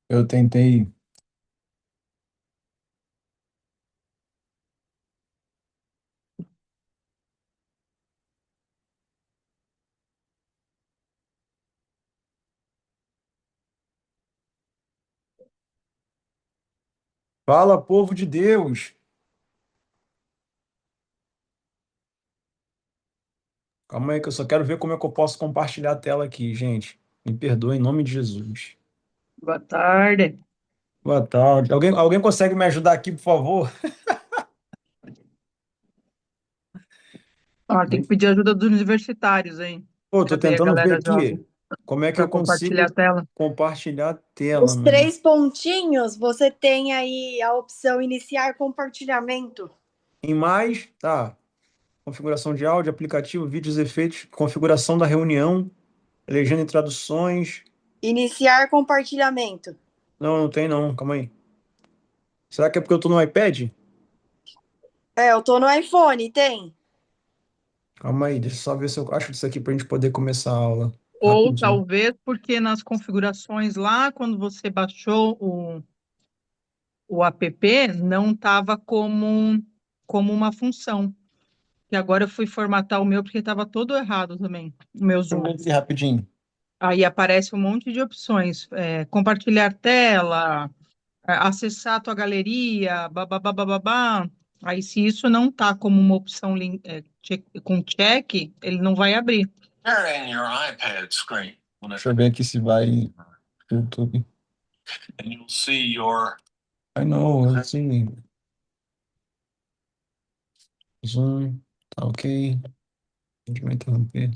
Eu tentei. Fala, povo de Deus. Calma aí que eu só quero ver como é que eu posso compartilhar a tela aqui, gente. Me perdoe em nome de Jesus. Boa tarde. Boa tarde. Alguém consegue me ajudar aqui, por favor? Ó, tem que pedir ajuda dos universitários, hein? Pô, tô Cadê a tentando ver galera jovem aqui como é que para eu compartilhar consigo a tela? compartilhar a tela, Os mano. três pontinhos, você tem aí a opção iniciar compartilhamento. Em mais, tá. Configuração de áudio, aplicativo, vídeos, efeitos, configuração da reunião, legenda e traduções. Iniciar compartilhamento. Não, não tem não. Calma aí. Será que é porque eu tô no iPad? É, eu tô no iPhone, tem? Calma aí, deixa eu só ver se eu acho isso aqui pra gente poder começar a aula. Ou Rapidinho. talvez porque nas configurações lá, quando você baixou o app, não estava como uma função. E agora eu fui formatar o meu porque estava todo errado também, o meu Deixa eu ver Zoom. aqui rapidinho. Aí aparece um monte de opções, compartilhar tela, acessar a tua galeria, babá. Aí, se isso não tá como uma opção com check, ele não vai abrir. Sharing your iPad screen. Deixa eu ver aqui se vai no YouTube. And you'll see your. I know, eu sei. Zoom, tá ok. A gente vai interromper.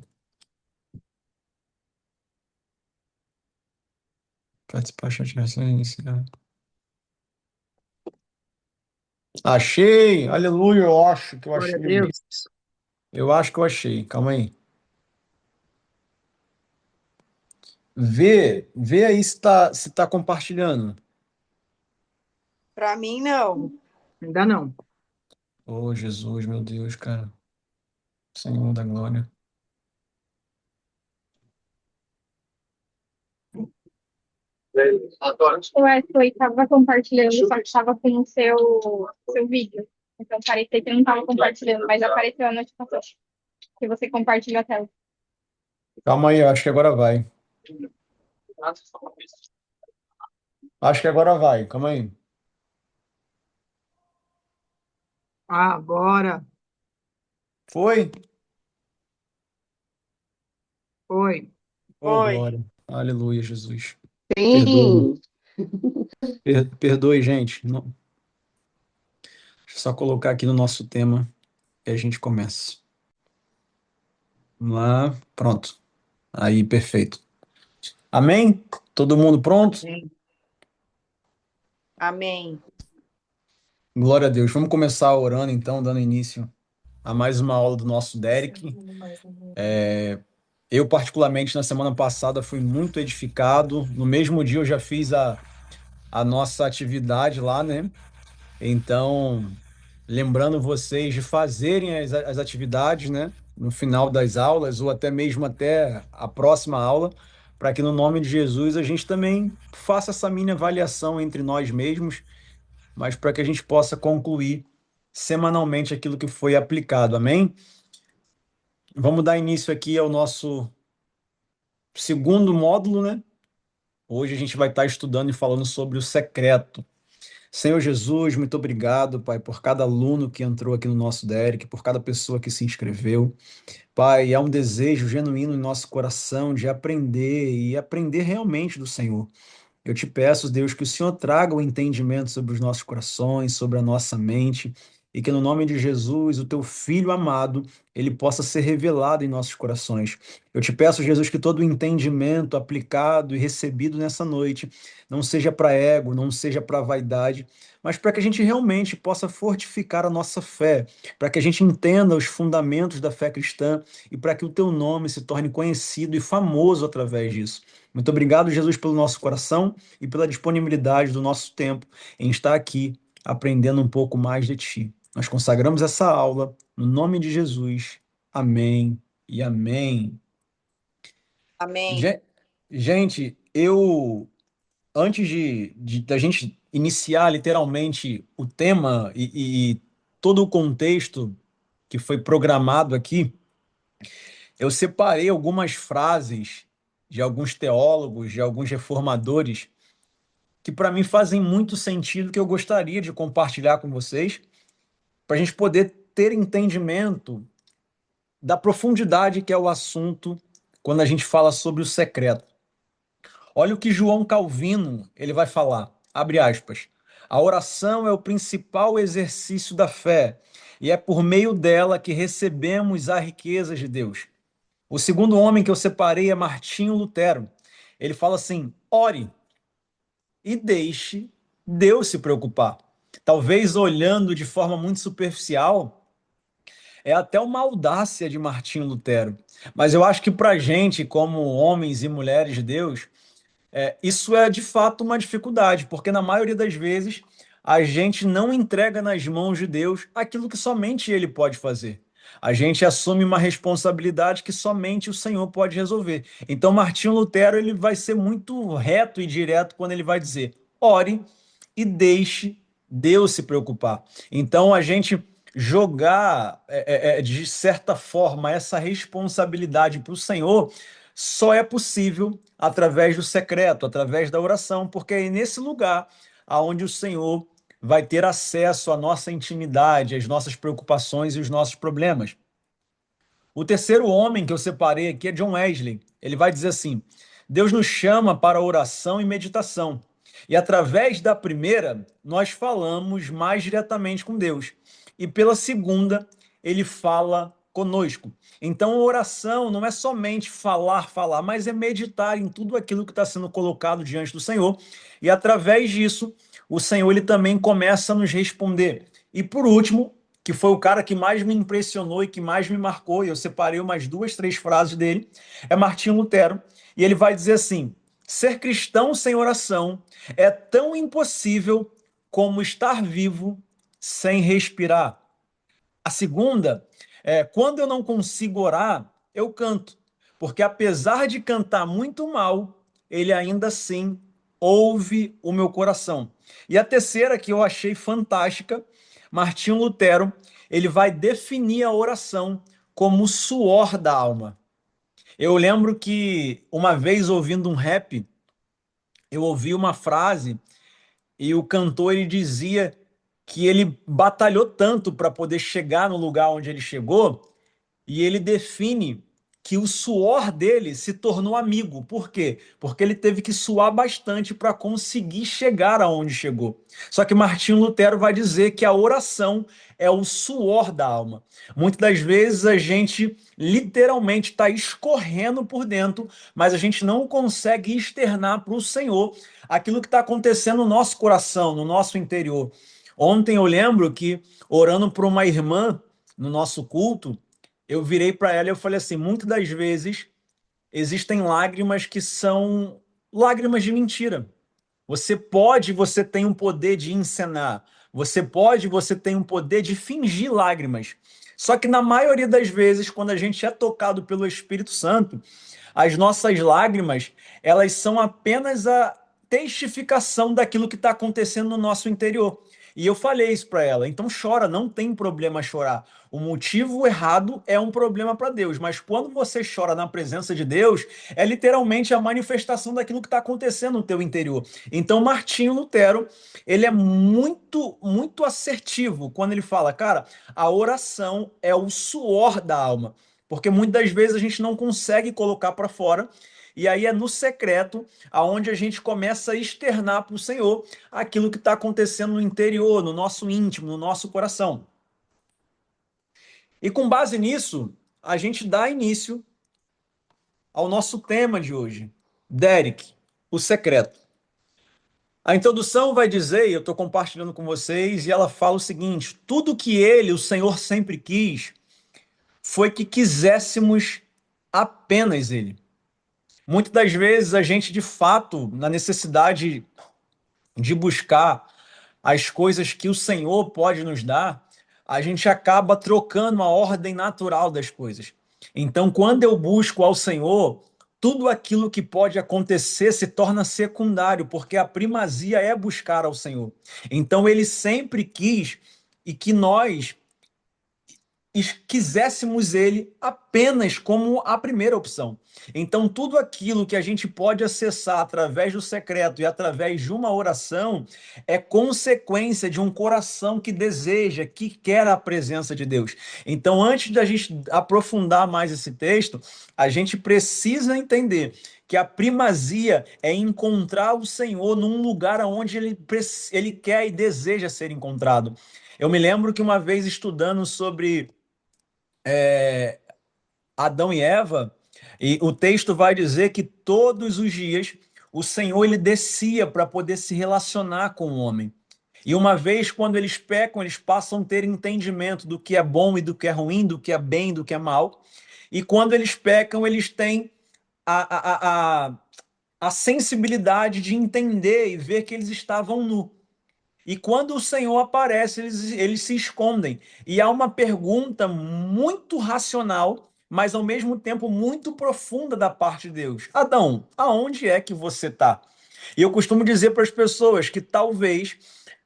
Participar, chat, reação inicial. Achei! Aleluia, eu acho que eu Glória a achei. Deus. Eu acho que eu achei. Calma aí. Vê aí se tá compartilhando. Pra mim, não. Ainda não. Oh, Jesus, meu Deus, cara. Senhor da glória. O Wesley estava compartilhando, só que estava com o seu vídeo. Então parecia que não estava compartilhando, mas apareceu a notificação que você compartilhou a tela. Calma aí, eu acho que agora vai. Acho que agora vai. Calma aí. Ah, agora Foi? foi. Oh, Oi. glória. Aleluia, Jesus. Perdoe. Sim. Perdoe, gente. Deixa eu só colocar aqui no nosso tema e a gente começa. Vamos lá. Pronto. Aí, perfeito. Amém? Todo mundo pronto? Sim. Amém. Glória a Deus. Vamos começar orando, então, dando início a mais uma aula do nosso Derek. Eu, particularmente, na semana passada fui muito edificado. No mesmo dia eu já fiz a nossa atividade lá, né? Então, lembrando vocês de fazerem as atividades, né? No final das aulas, ou até mesmo até a próxima aula, para que no nome de Jesus a gente também faça essa mini avaliação entre nós mesmos, mas para que a gente possa concluir semanalmente aquilo que foi aplicado, amém? Vamos dar início aqui ao nosso segundo módulo, né? Hoje a gente vai estar estudando e falando sobre o secreto. Senhor Jesus, muito obrigado, Pai, por cada aluno que entrou aqui no nosso Derek, por cada pessoa que se inscreveu. Pai, há um desejo genuíno em nosso coração de aprender e aprender realmente do Senhor. Eu te peço, Deus, que o Senhor traga o entendimento sobre os nossos corações, sobre a nossa mente, e que no nome de Jesus, o teu Filho amado, ele possa ser revelado em nossos corações. Eu te peço, Jesus, que todo o entendimento aplicado e recebido nessa noite não seja para ego, não seja para vaidade, mas para que a gente realmente possa fortificar a nossa fé, para que a gente entenda os fundamentos da fé cristã e para que o teu nome se torne conhecido e famoso através disso. Muito obrigado, Jesus, pelo nosso coração e pela disponibilidade do nosso tempo em estar aqui aprendendo um pouco mais de ti. Nós consagramos essa aula no nome de Jesus. Amém e amém. Amém. Gente, eu antes da gente iniciar literalmente o tema e todo o contexto que foi programado aqui, eu separei algumas frases de alguns teólogos, de alguns reformadores, que para mim fazem muito sentido, que eu gostaria de compartilhar com vocês, para a gente poder ter entendimento da profundidade que é o assunto quando a gente fala sobre o secreto. Olha o que João Calvino ele vai falar, abre aspas, a oração é o principal exercício da fé e é por meio dela que recebemos a riqueza de Deus. O segundo homem que eu separei é Martinho Lutero. Ele fala assim, ore e deixe Deus se preocupar. Talvez olhando de forma muito superficial, é até uma audácia de Martinho Lutero. Mas eu acho que para a gente, como homens e mulheres de Deus, isso é de fato uma dificuldade, porque na maioria das vezes a gente não entrega nas mãos de Deus aquilo que somente Ele pode fazer. A gente assume uma responsabilidade que somente o Senhor pode resolver. Então, Martinho Lutero ele vai ser muito reto e direto quando ele vai dizer: ore e deixe Deus se preocupar. Então, a gente jogar, de certa forma, essa responsabilidade para o Senhor só é possível através do secreto, através da oração, porque é nesse lugar aonde o Senhor vai ter acesso à nossa intimidade, às nossas preocupações e os nossos problemas. O terceiro homem que eu separei aqui é John Wesley. Ele vai dizer assim: Deus nos chama para oração e meditação. E através da primeira, nós falamos mais diretamente com Deus. E pela segunda, ele fala conosco. Então, a oração não é somente falar, mas é meditar em tudo aquilo que está sendo colocado diante do Senhor. E através disso, o Senhor ele também começa a nos responder. E por último, que foi o cara que mais me impressionou e que mais me marcou, e eu separei umas 2, 3 frases dele, é Martinho Lutero, e ele vai dizer assim: ser cristão sem oração é tão impossível como estar vivo sem respirar. A segunda é: quando eu não consigo orar, eu canto, porque apesar de cantar muito mal, ele ainda assim ouve o meu coração. E a terceira, que eu achei fantástica, Martinho Lutero, ele vai definir a oração como o suor da alma. Eu lembro que uma vez ouvindo um rap, eu ouvi uma frase e o cantor ele dizia que ele batalhou tanto para poder chegar no lugar onde ele chegou, e ele define que o suor dele se tornou amigo. Por quê? Porque ele teve que suar bastante para conseguir chegar aonde chegou. Só que Martinho Lutero vai dizer que a oração é o suor da alma. Muitas das vezes a gente literalmente está escorrendo por dentro, mas a gente não consegue externar para o Senhor aquilo que está acontecendo no nosso coração, no nosso interior. Ontem eu lembro que, orando por uma irmã no nosso culto, eu virei para ela e eu falei assim: muitas das vezes existem lágrimas que são lágrimas de mentira. Você tem um poder de encenar. Você tem um poder de fingir lágrimas. Só que na maioria das vezes, quando a gente é tocado pelo Espírito Santo, as nossas lágrimas, elas são apenas a testificação daquilo que está acontecendo no nosso interior. E eu falei isso para ela. Então chora, não tem problema chorar. O motivo errado é um problema para Deus, mas quando você chora na presença de Deus, é literalmente a manifestação daquilo que está acontecendo no teu interior. Então Martinho Lutero, ele é muito, muito assertivo quando ele fala, cara, a oração é o suor da alma, porque muitas das vezes a gente não consegue colocar para fora. E aí é no secreto aonde a gente começa a externar para o Senhor aquilo que está acontecendo no interior, no nosso íntimo, no nosso coração. E com base nisso, a gente dá início ao nosso tema de hoje, Derek, o secreto. A introdução vai dizer, e eu estou compartilhando com vocês, e ela fala o seguinte: tudo que ele, o Senhor, sempre quis foi que quiséssemos apenas ele. Muitas das vezes a gente, de fato, na necessidade de buscar as coisas que o Senhor pode nos dar, a gente acaba trocando a ordem natural das coisas. Então, quando eu busco ao Senhor, tudo aquilo que pode acontecer se torna secundário, porque a primazia é buscar ao Senhor. Então, ele sempre quis e que nós quiséssemos ele apenas como a primeira opção. Então, tudo aquilo que a gente pode acessar através do secreto e através de uma oração é consequência de um coração que deseja, que quer a presença de Deus. Então, antes da gente aprofundar mais esse texto, a gente precisa entender que a primazia é encontrar o Senhor num lugar onde ele quer e deseja ser encontrado. Eu me lembro que uma vez estudando sobre Adão e Eva, e o texto vai dizer que todos os dias o Senhor ele descia para poder se relacionar com o homem. E uma vez, quando eles pecam, eles passam a ter entendimento do que é bom e do que é ruim, do que é bem e do que é mal. E quando eles pecam, eles têm a sensibilidade de entender e ver que eles estavam nus. E quando o Senhor aparece, eles se escondem. E há uma pergunta muito racional, mas ao mesmo tempo muito profunda da parte de Deus: Adão, aonde é que você está? E eu costumo dizer para as pessoas que talvez,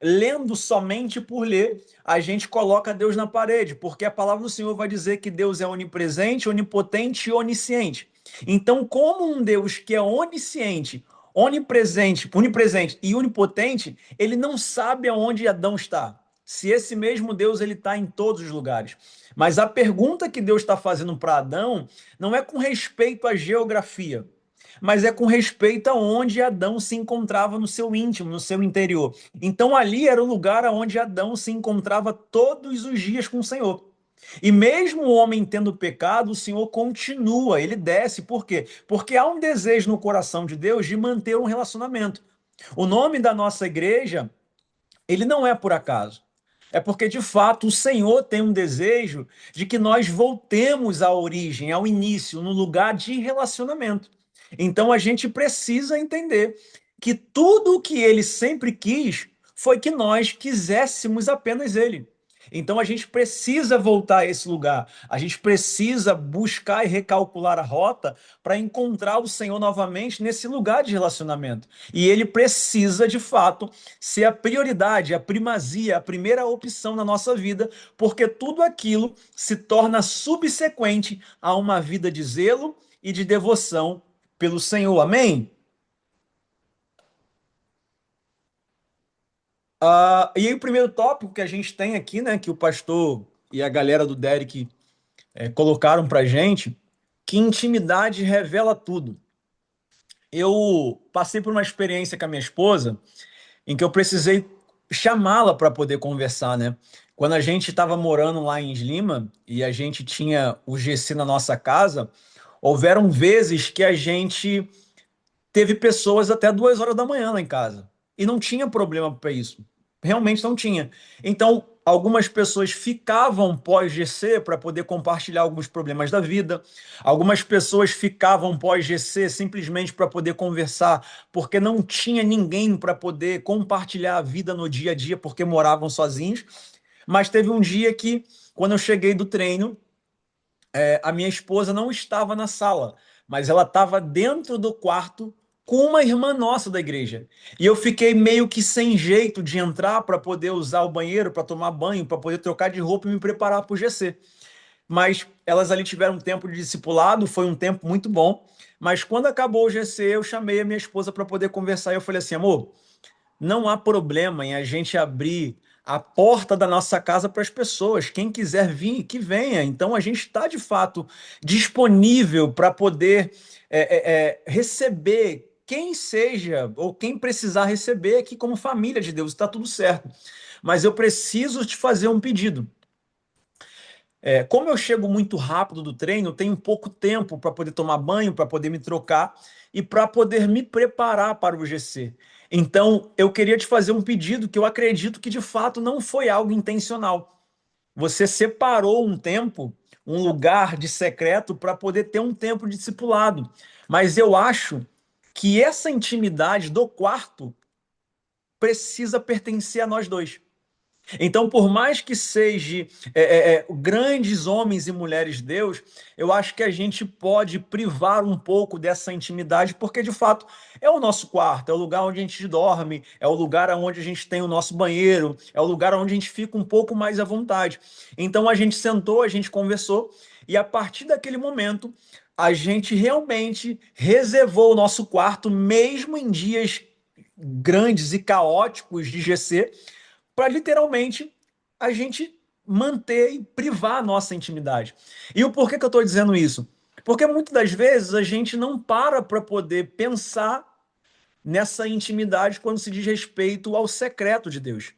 lendo somente por ler, a gente coloca Deus na parede, porque a palavra do Senhor vai dizer que Deus é onipresente, onipotente e onisciente. Então, como um Deus que é onisciente, onipresente e onipotente, ele não sabe aonde Adão está. Se esse mesmo Deus ele está em todos os lugares. Mas a pergunta que Deus está fazendo para Adão não é com respeito à geografia, mas é com respeito a onde Adão se encontrava no seu íntimo, no seu interior. Então ali era o lugar onde Adão se encontrava todos os dias com o Senhor. E mesmo o homem tendo pecado, o Senhor continua, ele desce. Por quê? Porque há um desejo no coração de Deus de manter um relacionamento. O nome da nossa igreja, ele não é por acaso. É porque, de fato, o Senhor tem um desejo de que nós voltemos à origem, ao início, no lugar de relacionamento. Então, a gente precisa entender que tudo o que ele sempre quis foi que nós quiséssemos apenas ele. Então, a gente precisa voltar a esse lugar. A gente precisa buscar e recalcular a rota para encontrar o Senhor novamente nesse lugar de relacionamento. E ele precisa, de fato, ser a prioridade, a primazia, a primeira opção na nossa vida, porque tudo aquilo se torna subsequente a uma vida de zelo e de devoção pelo Senhor. Amém? E aí o primeiro tópico que a gente tem aqui, né, que o pastor e a galera do Derek colocaram para gente, que intimidade revela tudo. Eu passei por uma experiência com a minha esposa em que eu precisei chamá-la para poder conversar, né? Quando a gente estava morando lá em Lima e a gente tinha o GC na nossa casa, houveram vezes que a gente teve pessoas até 2 horas da manhã lá em casa. E não tinha problema para isso. Realmente não tinha. Então, algumas pessoas ficavam pós-GC para poder compartilhar alguns problemas da vida. Algumas pessoas ficavam pós-GC simplesmente para poder conversar, porque não tinha ninguém para poder compartilhar a vida no dia a dia, porque moravam sozinhos. Mas teve um dia que, quando eu cheguei do treino, a minha esposa não estava na sala, mas ela estava dentro do quarto com uma irmã nossa da igreja. E eu fiquei meio que sem jeito de entrar para poder usar o banheiro, para tomar banho, para poder trocar de roupa e me preparar para o GC. Mas elas ali tiveram um tempo de discipulado, foi um tempo muito bom. Mas quando acabou o GC, eu chamei a minha esposa para poder conversar e eu falei assim: amor, não há problema em a gente abrir a porta da nossa casa para as pessoas. Quem quiser vir, que venha. Então a gente está de fato disponível para poder receber quem seja ou quem precisar receber aqui como família de Deus. Está tudo certo. Mas eu preciso te fazer um pedido. Como eu chego muito rápido do treino, eu tenho pouco tempo para poder tomar banho, para poder me trocar e para poder me preparar para o GC. Então, eu queria te fazer um pedido que eu acredito que de fato não foi algo intencional. Você separou um tempo, um lugar de secreto para poder ter um tempo de discipulado. Mas eu acho que essa intimidade do quarto precisa pertencer a nós dois. Então, por mais que seja grandes homens e mulheres de Deus, eu acho que a gente pode privar um pouco dessa intimidade, porque de fato é o nosso quarto, é o lugar onde a gente dorme, é o lugar onde a gente tem o nosso banheiro, é o lugar onde a gente fica um pouco mais à vontade. Então, a gente sentou, a gente conversou, e a partir daquele momento, a gente realmente reservou o nosso quarto, mesmo em dias grandes e caóticos de GC, para literalmente a gente manter e privar a nossa intimidade. E o porquê que eu estou dizendo isso? Porque muitas das vezes a gente não para poder pensar nessa intimidade quando se diz respeito ao secreto de Deus.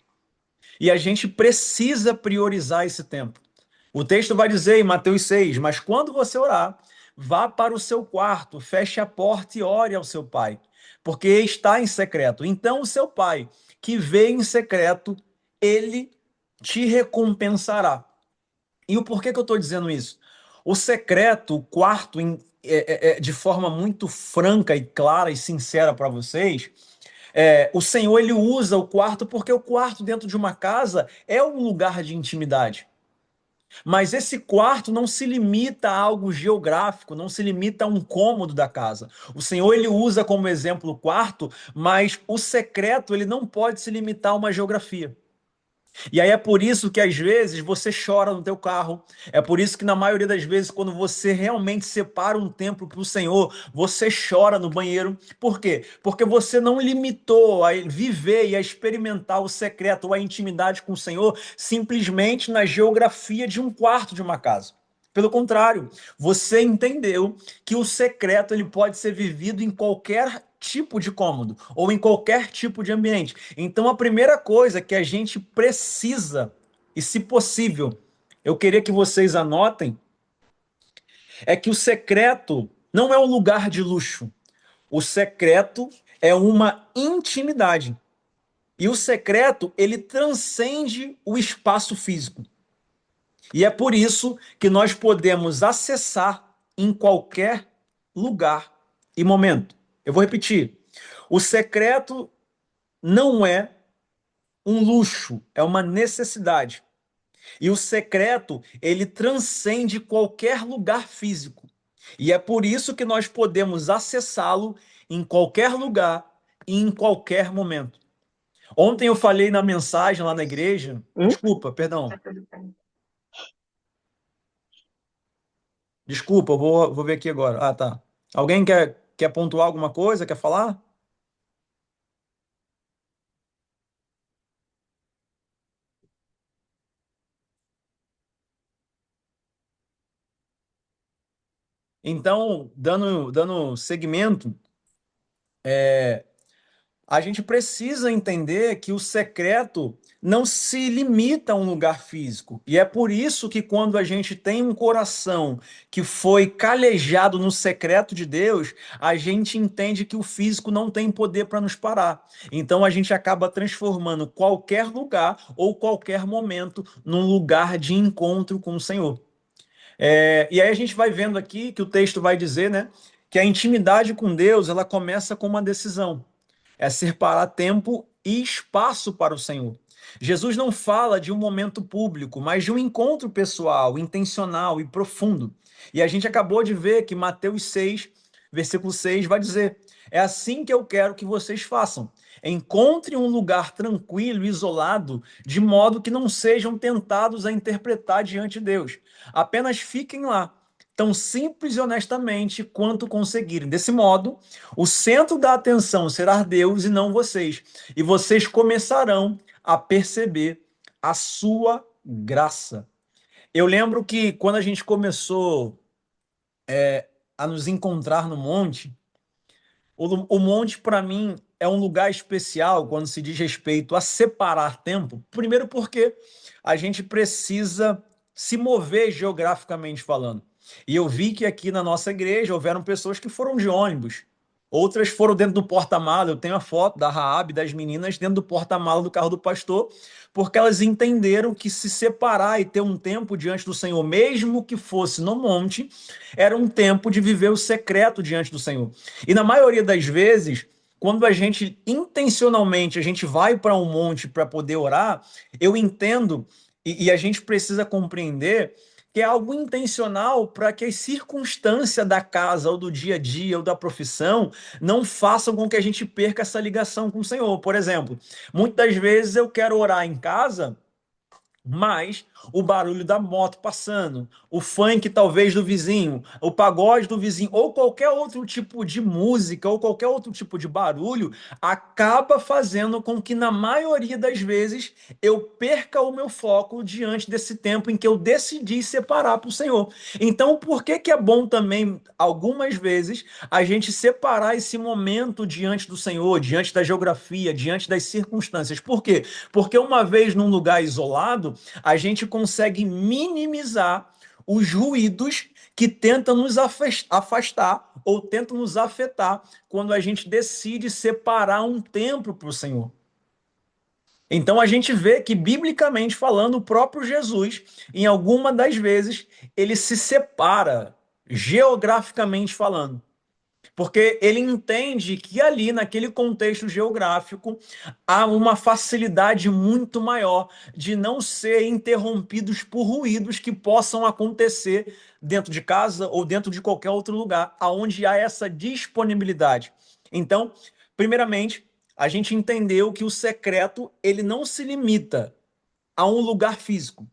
E a gente precisa priorizar esse tempo. O texto vai dizer em Mateus 6, mas quando você orar, vá para o seu quarto, feche a porta e ore ao seu pai, porque está em secreto. Então o seu pai, que vê em secreto, ele te recompensará. E o porquê que eu estou dizendo isso? O secreto, o quarto, de forma muito franca e clara e sincera para vocês, o Senhor ele usa o quarto porque o quarto dentro de uma casa é um lugar de intimidade. Mas esse quarto não se limita a algo geográfico, não se limita a um cômodo da casa. O Senhor ele usa como exemplo o quarto, mas o secreto ele não pode se limitar a uma geografia. E aí é por isso que às vezes você chora no teu carro. É por isso que na maioria das vezes quando você realmente separa um tempo para o Senhor, você chora no banheiro. Por quê? Porque você não limitou a viver e a experimentar o secreto ou a intimidade com o Senhor simplesmente na geografia de um quarto de uma casa. Pelo contrário, você entendeu que o secreto ele pode ser vivido em qualquer tipo de cômodo ou em qualquer tipo de ambiente. Então, a primeira coisa que a gente precisa, e se possível, eu queria que vocês anotem, é que o secreto não é um lugar de luxo. O secreto é uma intimidade. E o secreto, ele transcende o espaço físico. E é por isso que nós podemos acessar em qualquer lugar e momento. Eu vou repetir. O secreto não é um luxo, é uma necessidade. E o secreto, ele transcende qualquer lugar físico. E é por isso que nós podemos acessá-lo em qualquer lugar e em qualquer momento. Ontem eu falei na mensagem lá na igreja. Desculpa, perdão. Desculpa, eu vou ver aqui agora. Ah, tá. Alguém quer pontuar alguma coisa? Quer falar? Então, dando segmento, a gente precisa entender que o secreto não se limita a um lugar físico. E é por isso que quando a gente tem um coração que foi calejado no secreto de Deus, a gente entende que o físico não tem poder para nos parar. Então a gente acaba transformando qualquer lugar ou qualquer momento num lugar de encontro com o Senhor. E aí a gente vai vendo aqui que o texto vai dizer, né, que a intimidade com Deus ela começa com uma decisão. É separar tempo e espaço para o Senhor. Jesus não fala de um momento público, mas de um encontro pessoal, intencional e profundo. E a gente acabou de ver que Mateus 6, versículo 6, vai dizer: é assim que eu quero que vocês façam. Encontrem um lugar tranquilo, isolado, de modo que não sejam tentados a interpretar diante de Deus. Apenas fiquem lá, tão simples e honestamente quanto conseguirem. Desse modo, o centro da atenção será Deus e não vocês. E vocês começarão a perceber a sua graça. Eu lembro que quando a gente começou a nos encontrar no monte, o monte para mim é um lugar especial quando se diz respeito a separar tempo. Primeiro porque a gente precisa se mover geograficamente falando. E eu vi que aqui na nossa igreja houveram pessoas que foram de ônibus, outras foram dentro do porta-mala. Eu tenho a foto da Raab, das meninas, dentro do porta-mala do carro do pastor, porque elas entenderam que se separar e ter um tempo diante do Senhor, mesmo que fosse no monte, era um tempo de viver o secreto diante do Senhor. E na maioria das vezes, quando a gente intencionalmente a gente vai para um monte para poder orar, eu entendo e a gente precisa compreender que é algo intencional para que as circunstâncias da casa ou do dia a dia ou da profissão não façam com que a gente perca essa ligação com o Senhor. Por exemplo, muitas vezes eu quero orar em casa, mas o barulho da moto passando, o funk talvez do vizinho, o pagode do vizinho, ou qualquer outro tipo de música, ou qualquer outro tipo de barulho, acaba fazendo com que, na maioria das vezes, eu perca o meu foco diante desse tempo em que eu decidi separar para o Senhor. Então, por que que é bom também, algumas vezes, a gente separar esse momento diante do Senhor, diante da geografia, diante das circunstâncias? Por quê? Porque uma vez num lugar isolado, a gente consegue minimizar os ruídos que tentam nos afastar ou tentam nos afetar quando a gente decide separar um tempo para o Senhor. Então a gente vê que, biblicamente falando, o próprio Jesus, em alguma das vezes, ele se separa, geograficamente falando. Porque ele entende que ali, naquele contexto geográfico, há uma facilidade muito maior de não ser interrompidos por ruídos que possam acontecer dentro de casa ou dentro de qualquer outro lugar, aonde há essa disponibilidade. Então, primeiramente, a gente entendeu que o secreto ele não se limita a um lugar físico.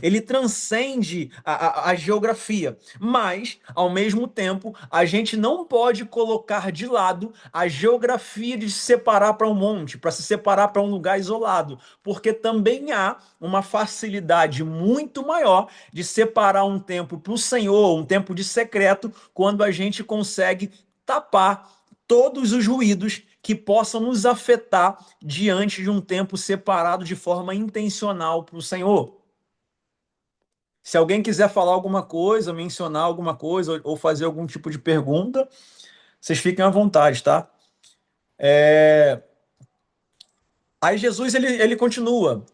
Ele transcende a geografia, mas, ao mesmo tempo, a gente não pode colocar de lado a geografia de se separar para um monte, para se separar para um lugar isolado, porque também há uma facilidade muito maior de separar um tempo para o Senhor, um tempo de secreto, quando a gente consegue tapar todos os ruídos que possam nos afetar diante de um tempo separado de forma intencional para o Senhor. Se alguém quiser falar alguma coisa, mencionar alguma coisa ou fazer algum tipo de pergunta, vocês fiquem à vontade, tá? Aí Jesus ele continua.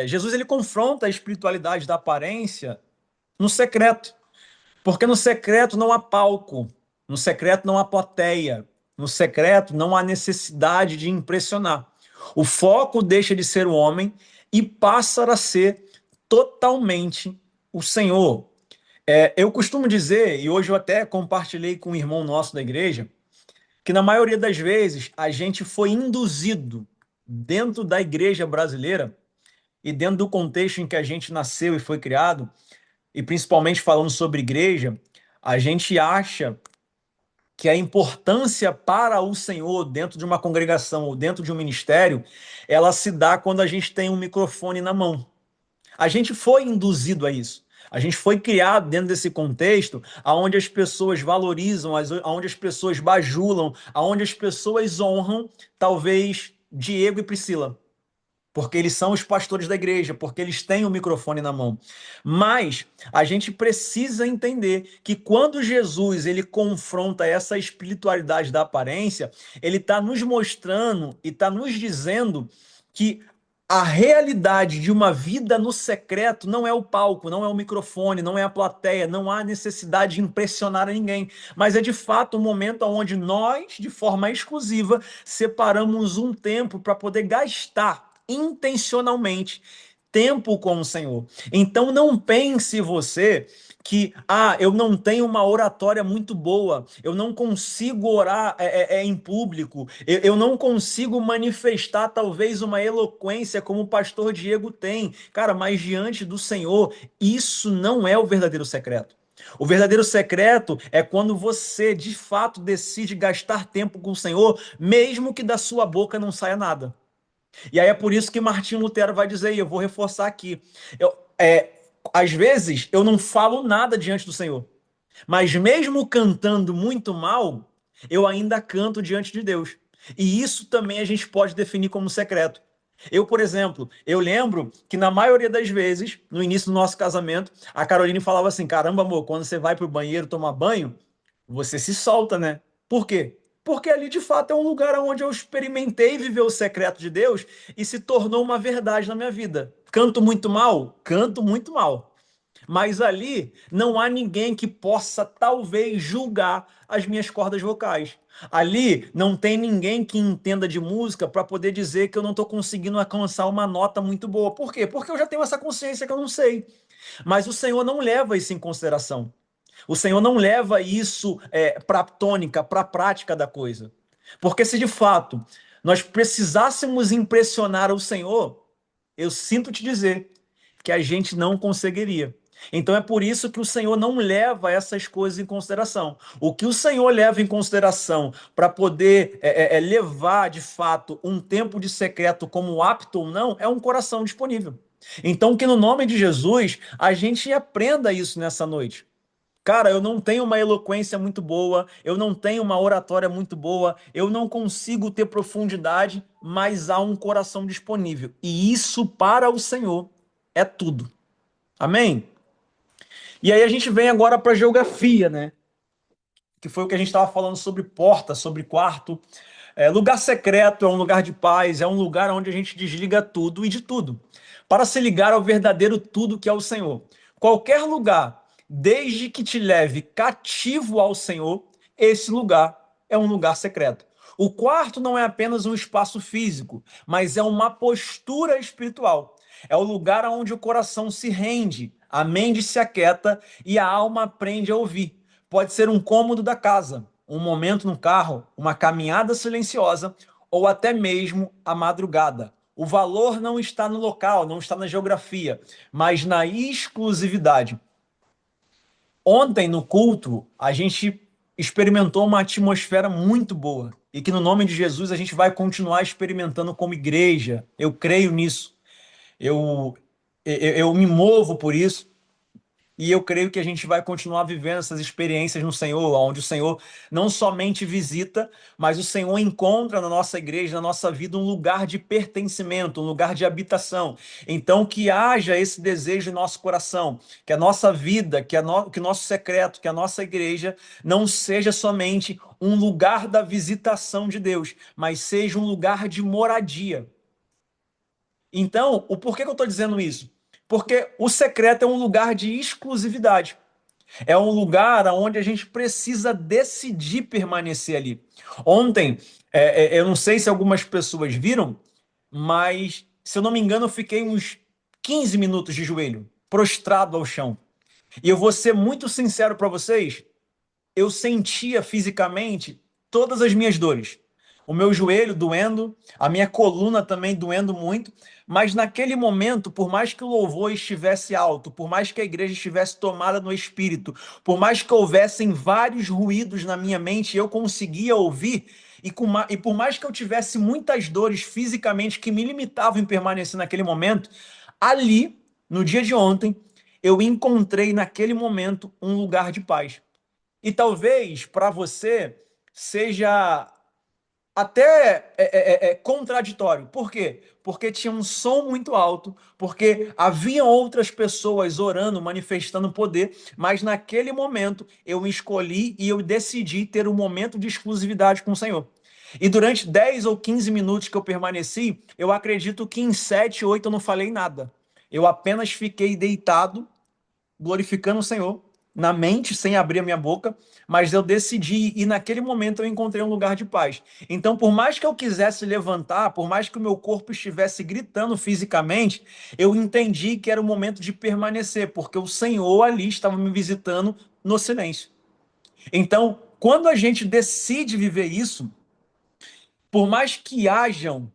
Jesus ele confronta a espiritualidade da aparência no secreto, porque no secreto não há palco, no secreto não há plateia, no secreto não há necessidade de impressionar. O foco deixa de ser o homem e passa a ser totalmente o Senhor. Eu costumo dizer, e hoje eu até compartilhei com um irmão nosso da igreja, que na maioria das vezes a gente foi induzido dentro da igreja brasileira e dentro do contexto em que a gente nasceu e foi criado, e principalmente falando sobre igreja, a gente acha que a importância para o Senhor dentro de uma congregação ou dentro de um ministério, ela se dá quando a gente tem um microfone na mão. A gente foi induzido a isso. A gente foi criado dentro desse contexto onde as pessoas valorizam, onde as pessoas bajulam, onde as pessoas honram, talvez, Diego e Priscila, porque eles são os pastores da igreja, porque eles têm o microfone na mão. Mas a gente precisa entender que quando Jesus ele confronta essa espiritualidade da aparência, ele está nos mostrando e está nos dizendo que a realidade de uma vida no secreto não é o palco, não é o microfone, não é a plateia, não há necessidade de impressionar a ninguém, mas é de fato um momento onde nós, de forma exclusiva, separamos um tempo para poder gastar intencionalmente tempo com o Senhor. Então não pense você que eu não tenho uma oratória muito boa, eu não consigo orar em público, eu não consigo manifestar talvez uma eloquência como o pastor Diego tem. Cara, mas diante do Senhor, isso não é o verdadeiro secreto. O verdadeiro secreto é quando você de fato decide gastar tempo com o Senhor, mesmo que da sua boca não saia nada. E aí é por isso que Martinho Lutero vai dizer, e eu vou reforçar aqui, às vezes eu não falo nada diante do Senhor, mas mesmo cantando muito mal, eu ainda canto diante de Deus. E isso também a gente pode definir como secreto. Eu, por exemplo, eu lembro que na maioria das vezes, no início do nosso casamento, a Caroline falava assim: caramba, amor, quando você vai pro banheiro tomar banho, você se solta, né? Por quê? Porque ali de fato é um lugar onde eu experimentei viver o secreto de Deus e se tornou uma verdade na minha vida. Canto muito mal? Canto muito mal. Mas ali não há ninguém que possa talvez julgar as minhas cordas vocais. Ali não tem ninguém que entenda de música para poder dizer que eu não estou conseguindo alcançar uma nota muito boa. Por quê? Porque eu já tenho essa consciência que eu não sei. Mas o Senhor não leva isso em consideração. O Senhor não leva isso para a tônica, para a prática da coisa. Porque se de fato nós precisássemos impressionar o Senhor, eu sinto te dizer que a gente não conseguiria. Então é por isso que o Senhor não leva essas coisas em consideração. O que o Senhor leva em consideração para poder levar de fato um tempo de secreto como apto ou não é um coração disponível. Então que no nome de Jesus a gente aprenda isso nessa noite. Cara, eu não tenho uma eloquência muito boa, eu não tenho uma oratória muito boa, eu não consigo ter profundidade, mas há um coração disponível. E isso para o Senhor é tudo. Amém? E aí a gente vem agora para a geografia, né? Que foi o que a gente estava falando sobre porta, sobre quarto. Lugar secreto é um lugar de paz, é um lugar onde a gente desliga tudo e de tudo, para se ligar ao verdadeiro tudo que é o Senhor. Qualquer lugar, desde que te leve cativo ao Senhor, esse lugar é um lugar secreto. O quarto não é apenas um espaço físico, mas é uma postura espiritual. É o lugar onde o coração se rende, a mente se aquieta e a alma aprende a ouvir. Pode ser um cômodo da casa, um momento no carro, uma caminhada silenciosa ou até mesmo a madrugada. O valor não está no local, não está na geografia, mas na exclusividade. Ontem, no culto, a gente experimentou uma atmosfera muito boa e que no nome de Jesus a gente vai continuar experimentando como igreja. Eu creio nisso. Eu me movo por isso. E eu creio que a gente vai continuar vivendo essas experiências no Senhor, onde o Senhor não somente visita, mas o Senhor encontra na nossa igreja, na nossa vida, um lugar de pertencimento, um lugar de habitação. Então, que haja esse desejo em nosso coração, que a nossa vida, que o nosso secreto, que a nossa igreja não seja somente um lugar da visitação de Deus, mas seja um lugar de moradia. Então, o porquê que eu estou dizendo isso? Porque o secreto é um lugar de exclusividade. É um lugar onde a gente precisa decidir permanecer ali. Ontem, eu não sei se algumas pessoas viram, mas, se eu não me engano, eu fiquei uns 15 minutos de joelho, prostrado ao chão. E eu vou ser muito sincero para vocês, eu sentia fisicamente todas as minhas dores. O meu joelho doendo, a minha coluna também doendo muito, mas naquele momento, por mais que o louvor estivesse alto, por mais que a igreja estivesse tomada no espírito, por mais que houvessem vários ruídos na minha mente, eu conseguia ouvir, e por mais que eu tivesse muitas dores fisicamente que me limitavam em permanecer naquele momento, ali, no dia de ontem, eu encontrei naquele momento um lugar de paz. E talvez para você seja até contraditório. Por quê? Porque tinha um som muito alto, porque havia outras pessoas orando, manifestando poder, mas naquele momento eu me escolhi e eu decidi ter um momento de exclusividade com o Senhor. E durante 10 ou 15 minutos que eu permaneci, eu acredito que em 7, 8 eu não falei nada. Eu apenas fiquei deitado, glorificando o Senhor, na mente, sem abrir a minha boca, mas eu decidi e naquele momento eu encontrei um lugar de paz. Então, por mais que eu quisesse levantar, por mais que o meu corpo estivesse gritando fisicamente, eu entendi que era o momento de permanecer, porque o Senhor ali estava me visitando no silêncio. Então, quando a gente decide viver isso, por mais que hajam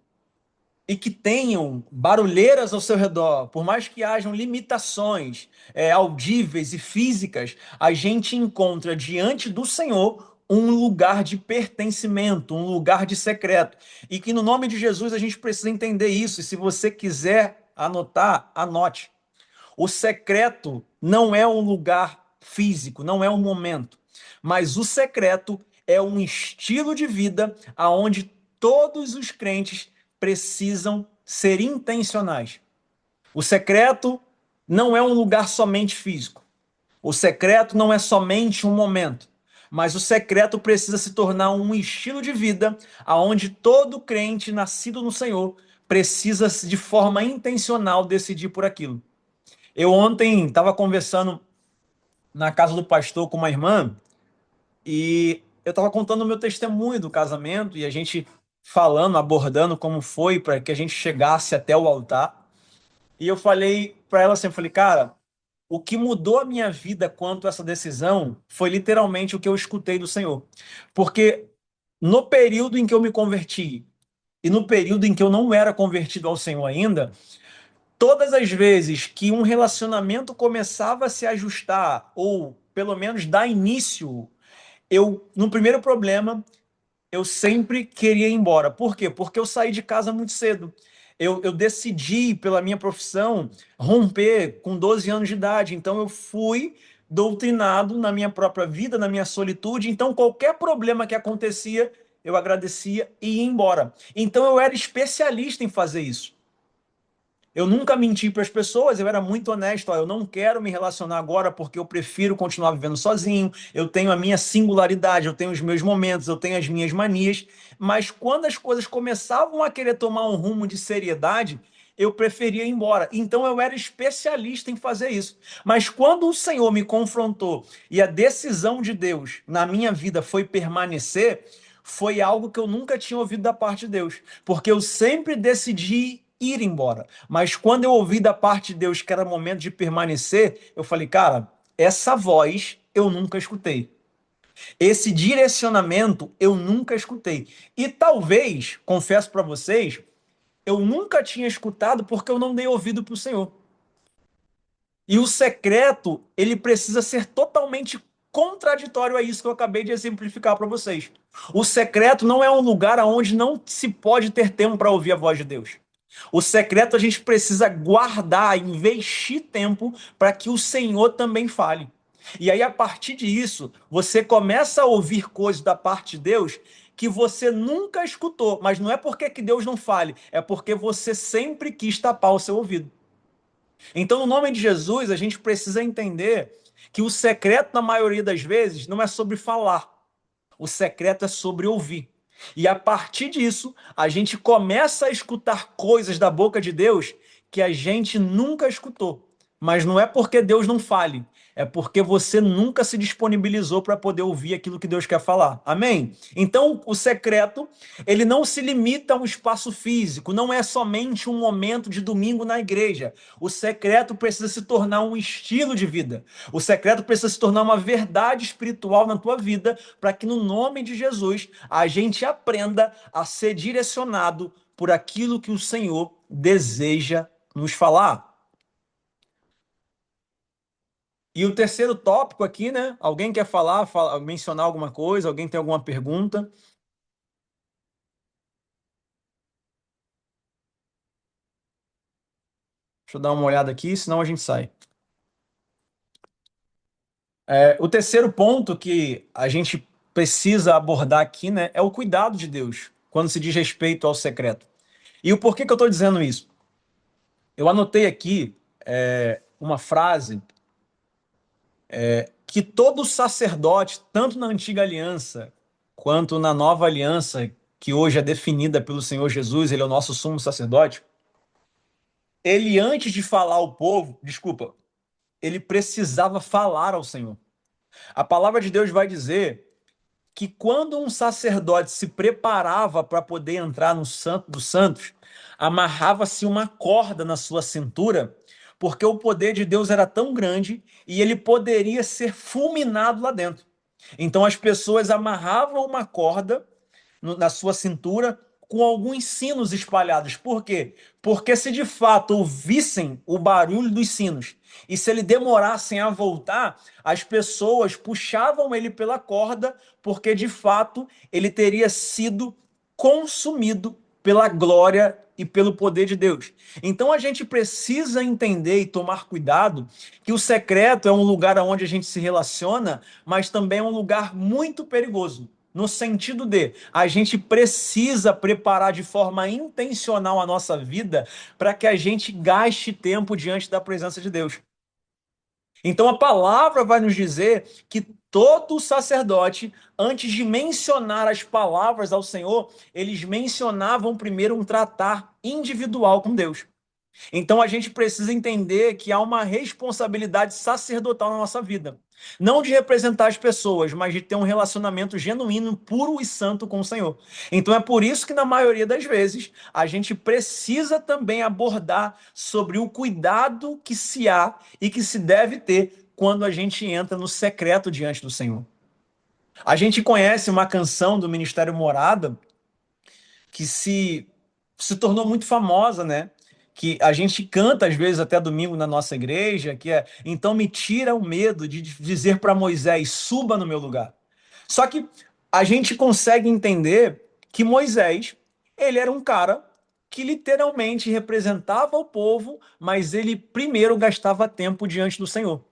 e que tenham barulheiras ao seu redor, por mais que hajam limitações audíveis e físicas, a gente encontra diante do Senhor um lugar de pertencimento, um lugar de secreto. E que no nome de Jesus a gente precisa entender isso. E se você quiser anotar, anote. O secreto não é um lugar físico, não é um momento, mas o secreto é um estilo de vida aonde todos os crentes precisam ser intencionais. O secreto não é um lugar somente físico. O secreto não é somente um momento. Mas o secreto precisa se tornar um estilo de vida aonde todo crente nascido no Senhor precisa de forma intencional decidir por aquilo. Eu ontem estava conversando na casa do pastor com uma irmã e eu estava contando o meu testemunho do casamento e a gente falando, abordando como foi para que a gente chegasse até o altar. E eu falei para ela assim, eu falei, cara, o que mudou a minha vida quanto a essa decisão foi literalmente o que eu escutei do Senhor. Porque no período em que eu me converti e no período em que eu não era convertido ao Senhor ainda, todas as vezes que um relacionamento começava a se ajustar ou pelo menos dar início, no primeiro problema, eu sempre queria ir embora. Por quê? Porque eu saí de casa muito cedo. Eu decidi, pela minha profissão, romper com 12 anos de idade. Então, eu fui doutrinado na minha própria vida, na minha solitude. Então, qualquer problema que acontecia, eu agradecia e ia embora. Então, eu era especialista em fazer isso. Eu nunca menti para as pessoas, eu era muito honesto. Ó, eu não quero me relacionar agora porque eu prefiro continuar vivendo sozinho. Eu tenho a minha singularidade, eu tenho os meus momentos, eu tenho as minhas manias. Mas quando as coisas começavam a querer tomar um rumo de seriedade, eu preferia ir embora. Então eu era especialista em fazer isso. Mas quando o Senhor me confrontou e a decisão de Deus na minha vida foi permanecer, foi algo que eu nunca tinha ouvido da parte de Deus, porque eu sempre decidi ir embora. Mas quando eu ouvi da parte de Deus que era momento de permanecer, eu falei, cara, essa voz eu nunca escutei. Esse direcionamento eu nunca escutei. E talvez, confesso para vocês, eu nunca tinha escutado porque eu não dei ouvido para o Senhor. E o secreto, ele precisa ser totalmente contraditório a isso que eu acabei de exemplificar para vocês. O secreto não é um lugar onde não se pode ter tempo para ouvir a voz de Deus. O secreto a gente precisa guardar, investir tempo para que o Senhor também fale. E aí, a partir disso, você começa a ouvir coisas da parte de Deus que você nunca escutou. Mas não é porque que Deus não fale, é porque você sempre quis tapar o seu ouvido. Então, no nome de Jesus, a gente precisa entender que o secreto, na maioria das vezes, não é sobre falar. O secreto é sobre ouvir. E a partir disso, a gente começa a escutar coisas da boca de Deus que a gente nunca escutou. Mas não é porque Deus não fale, é porque você nunca se disponibilizou para poder ouvir aquilo que Deus quer falar. Amém? Então, o secreto, ele não se limita a um espaço físico, não é somente um momento de domingo na igreja. O secreto precisa se tornar um estilo de vida. O secreto precisa se tornar uma verdade espiritual na tua vida, para que no nome de Jesus a gente aprenda a ser direcionado por aquilo que o Senhor deseja nos falar. E o terceiro tópico aqui, né? Alguém quer mencionar alguma coisa? Alguém tem alguma pergunta? Deixa eu dar uma olhada aqui, senão a gente sai. O terceiro ponto que a gente precisa abordar aqui, né, é o cuidado de Deus, quando se diz respeito ao secreto. E o porquê que eu estou dizendo isso? Eu anotei aqui uma frase que todo sacerdote, tanto na antiga aliança quanto na nova aliança, que hoje é definida pelo Senhor Jesus, ele é o nosso sumo sacerdote, ele antes de falar ao povo, ele precisava falar ao Senhor. A palavra de Deus vai dizer que quando um sacerdote se preparava para poder entrar no Santo dos Santos, amarrava-se uma corda na sua cintura, porque o poder de Deus era tão grande e ele poderia ser fulminado lá dentro. Então as pessoas amarravam uma corda na sua cintura com alguns sinos espalhados. Por quê? Porque se de fato ouvissem o barulho dos sinos e se ele demorassem a voltar, as pessoas puxavam ele pela corda, porque de fato ele teria sido consumido pela glória e pelo poder de Deus. Então a gente precisa entender e tomar cuidado que o secreto é um lugar onde a gente se relaciona, mas também é um lugar muito perigoso. no sentido de a gente precisa preparar de forma intencional a nossa vida para que a gente gaste tempo diante da presença de Deus. Então a palavra vai nos dizer que todo sacerdote, antes de mencionar as palavras ao Senhor, eles mencionavam primeiro um tratar individual com Deus. Então a gente precisa entender que há uma responsabilidade sacerdotal na nossa vida. Não de representar as pessoas, mas de ter um relacionamento genuíno, puro e santo com o Senhor. Então é por isso que, na maioria das vezes, a gente precisa também abordar sobre o cuidado que se há e que se deve ter quando a gente entra no secreto diante do Senhor. A gente conhece uma canção do Ministério Morada que se tornou muito famosa, né? Que a gente canta às vezes até domingo na nossa igreja, que é: então me tira o medo de dizer para Moisés, suba no meu lugar. Só que a gente consegue entender que Moisés, ele era um cara que literalmente representava o povo, mas ele primeiro gastava tempo diante do Senhor.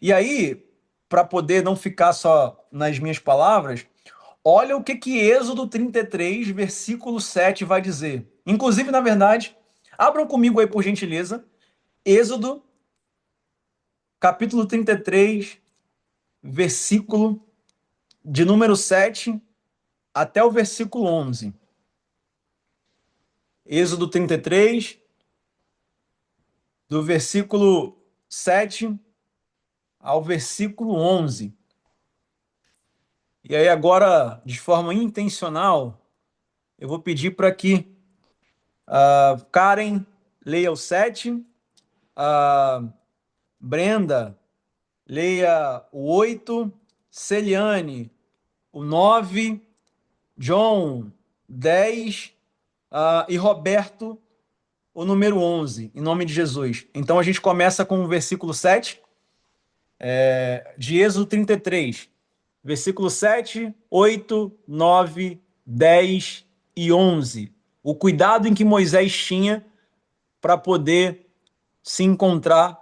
E aí, para poder não ficar só nas minhas palavras, olha o que Êxodo 33, versículo 7 vai dizer. Inclusive, na verdade, abram comigo aí, por gentileza, Êxodo, capítulo 33, versículo de número 7 até o versículo 11. Êxodo 33, do versículo 7 ao versículo 11. E aí agora, de forma intencional, eu vou pedir para que Karen leia o 7, Brenda leia o 8, Celiane o 9, John 10 e Roberto o número 11, em nome de Jesus. Então a gente começa com o versículo 7 de Êxodo 33, versículo 7, 8, 9, 10 e 11. O cuidado em que Moisés tinha para poder se encontrar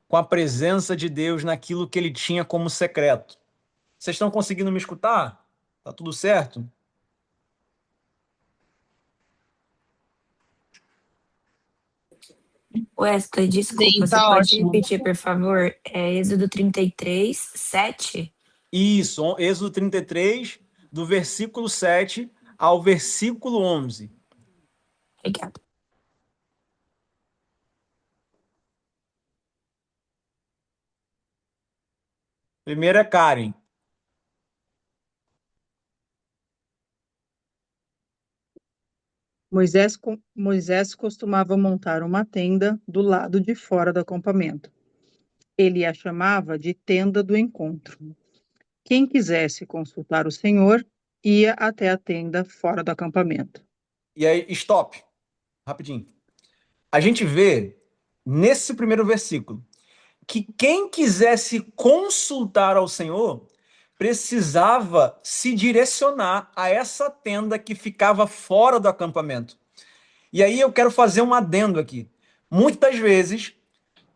com a presença de Deus naquilo que ele tinha como secreto. Vocês estão conseguindo me escutar? Tá tudo certo? Wesley, desculpa, Sim, você tá pode ótimo. repetir, por favor? É Êxodo 33, 7? Isso, Êxodo 33, do versículo 7 ao versículo 11. Obrigada. Primeiro é Karen. Moisés costumava montar uma tenda do lado de fora do acampamento. Ele a chamava de tenda do encontro. Quem quisesse consultar o Senhor ia até a tenda fora do acampamento. E aí, stop, rapidinho. A gente vê nesse primeiro versículo que quem quisesse consultar ao Senhor precisava se direcionar a essa tenda que ficava fora do acampamento. E aí eu quero fazer um adendo aqui. Muitas vezes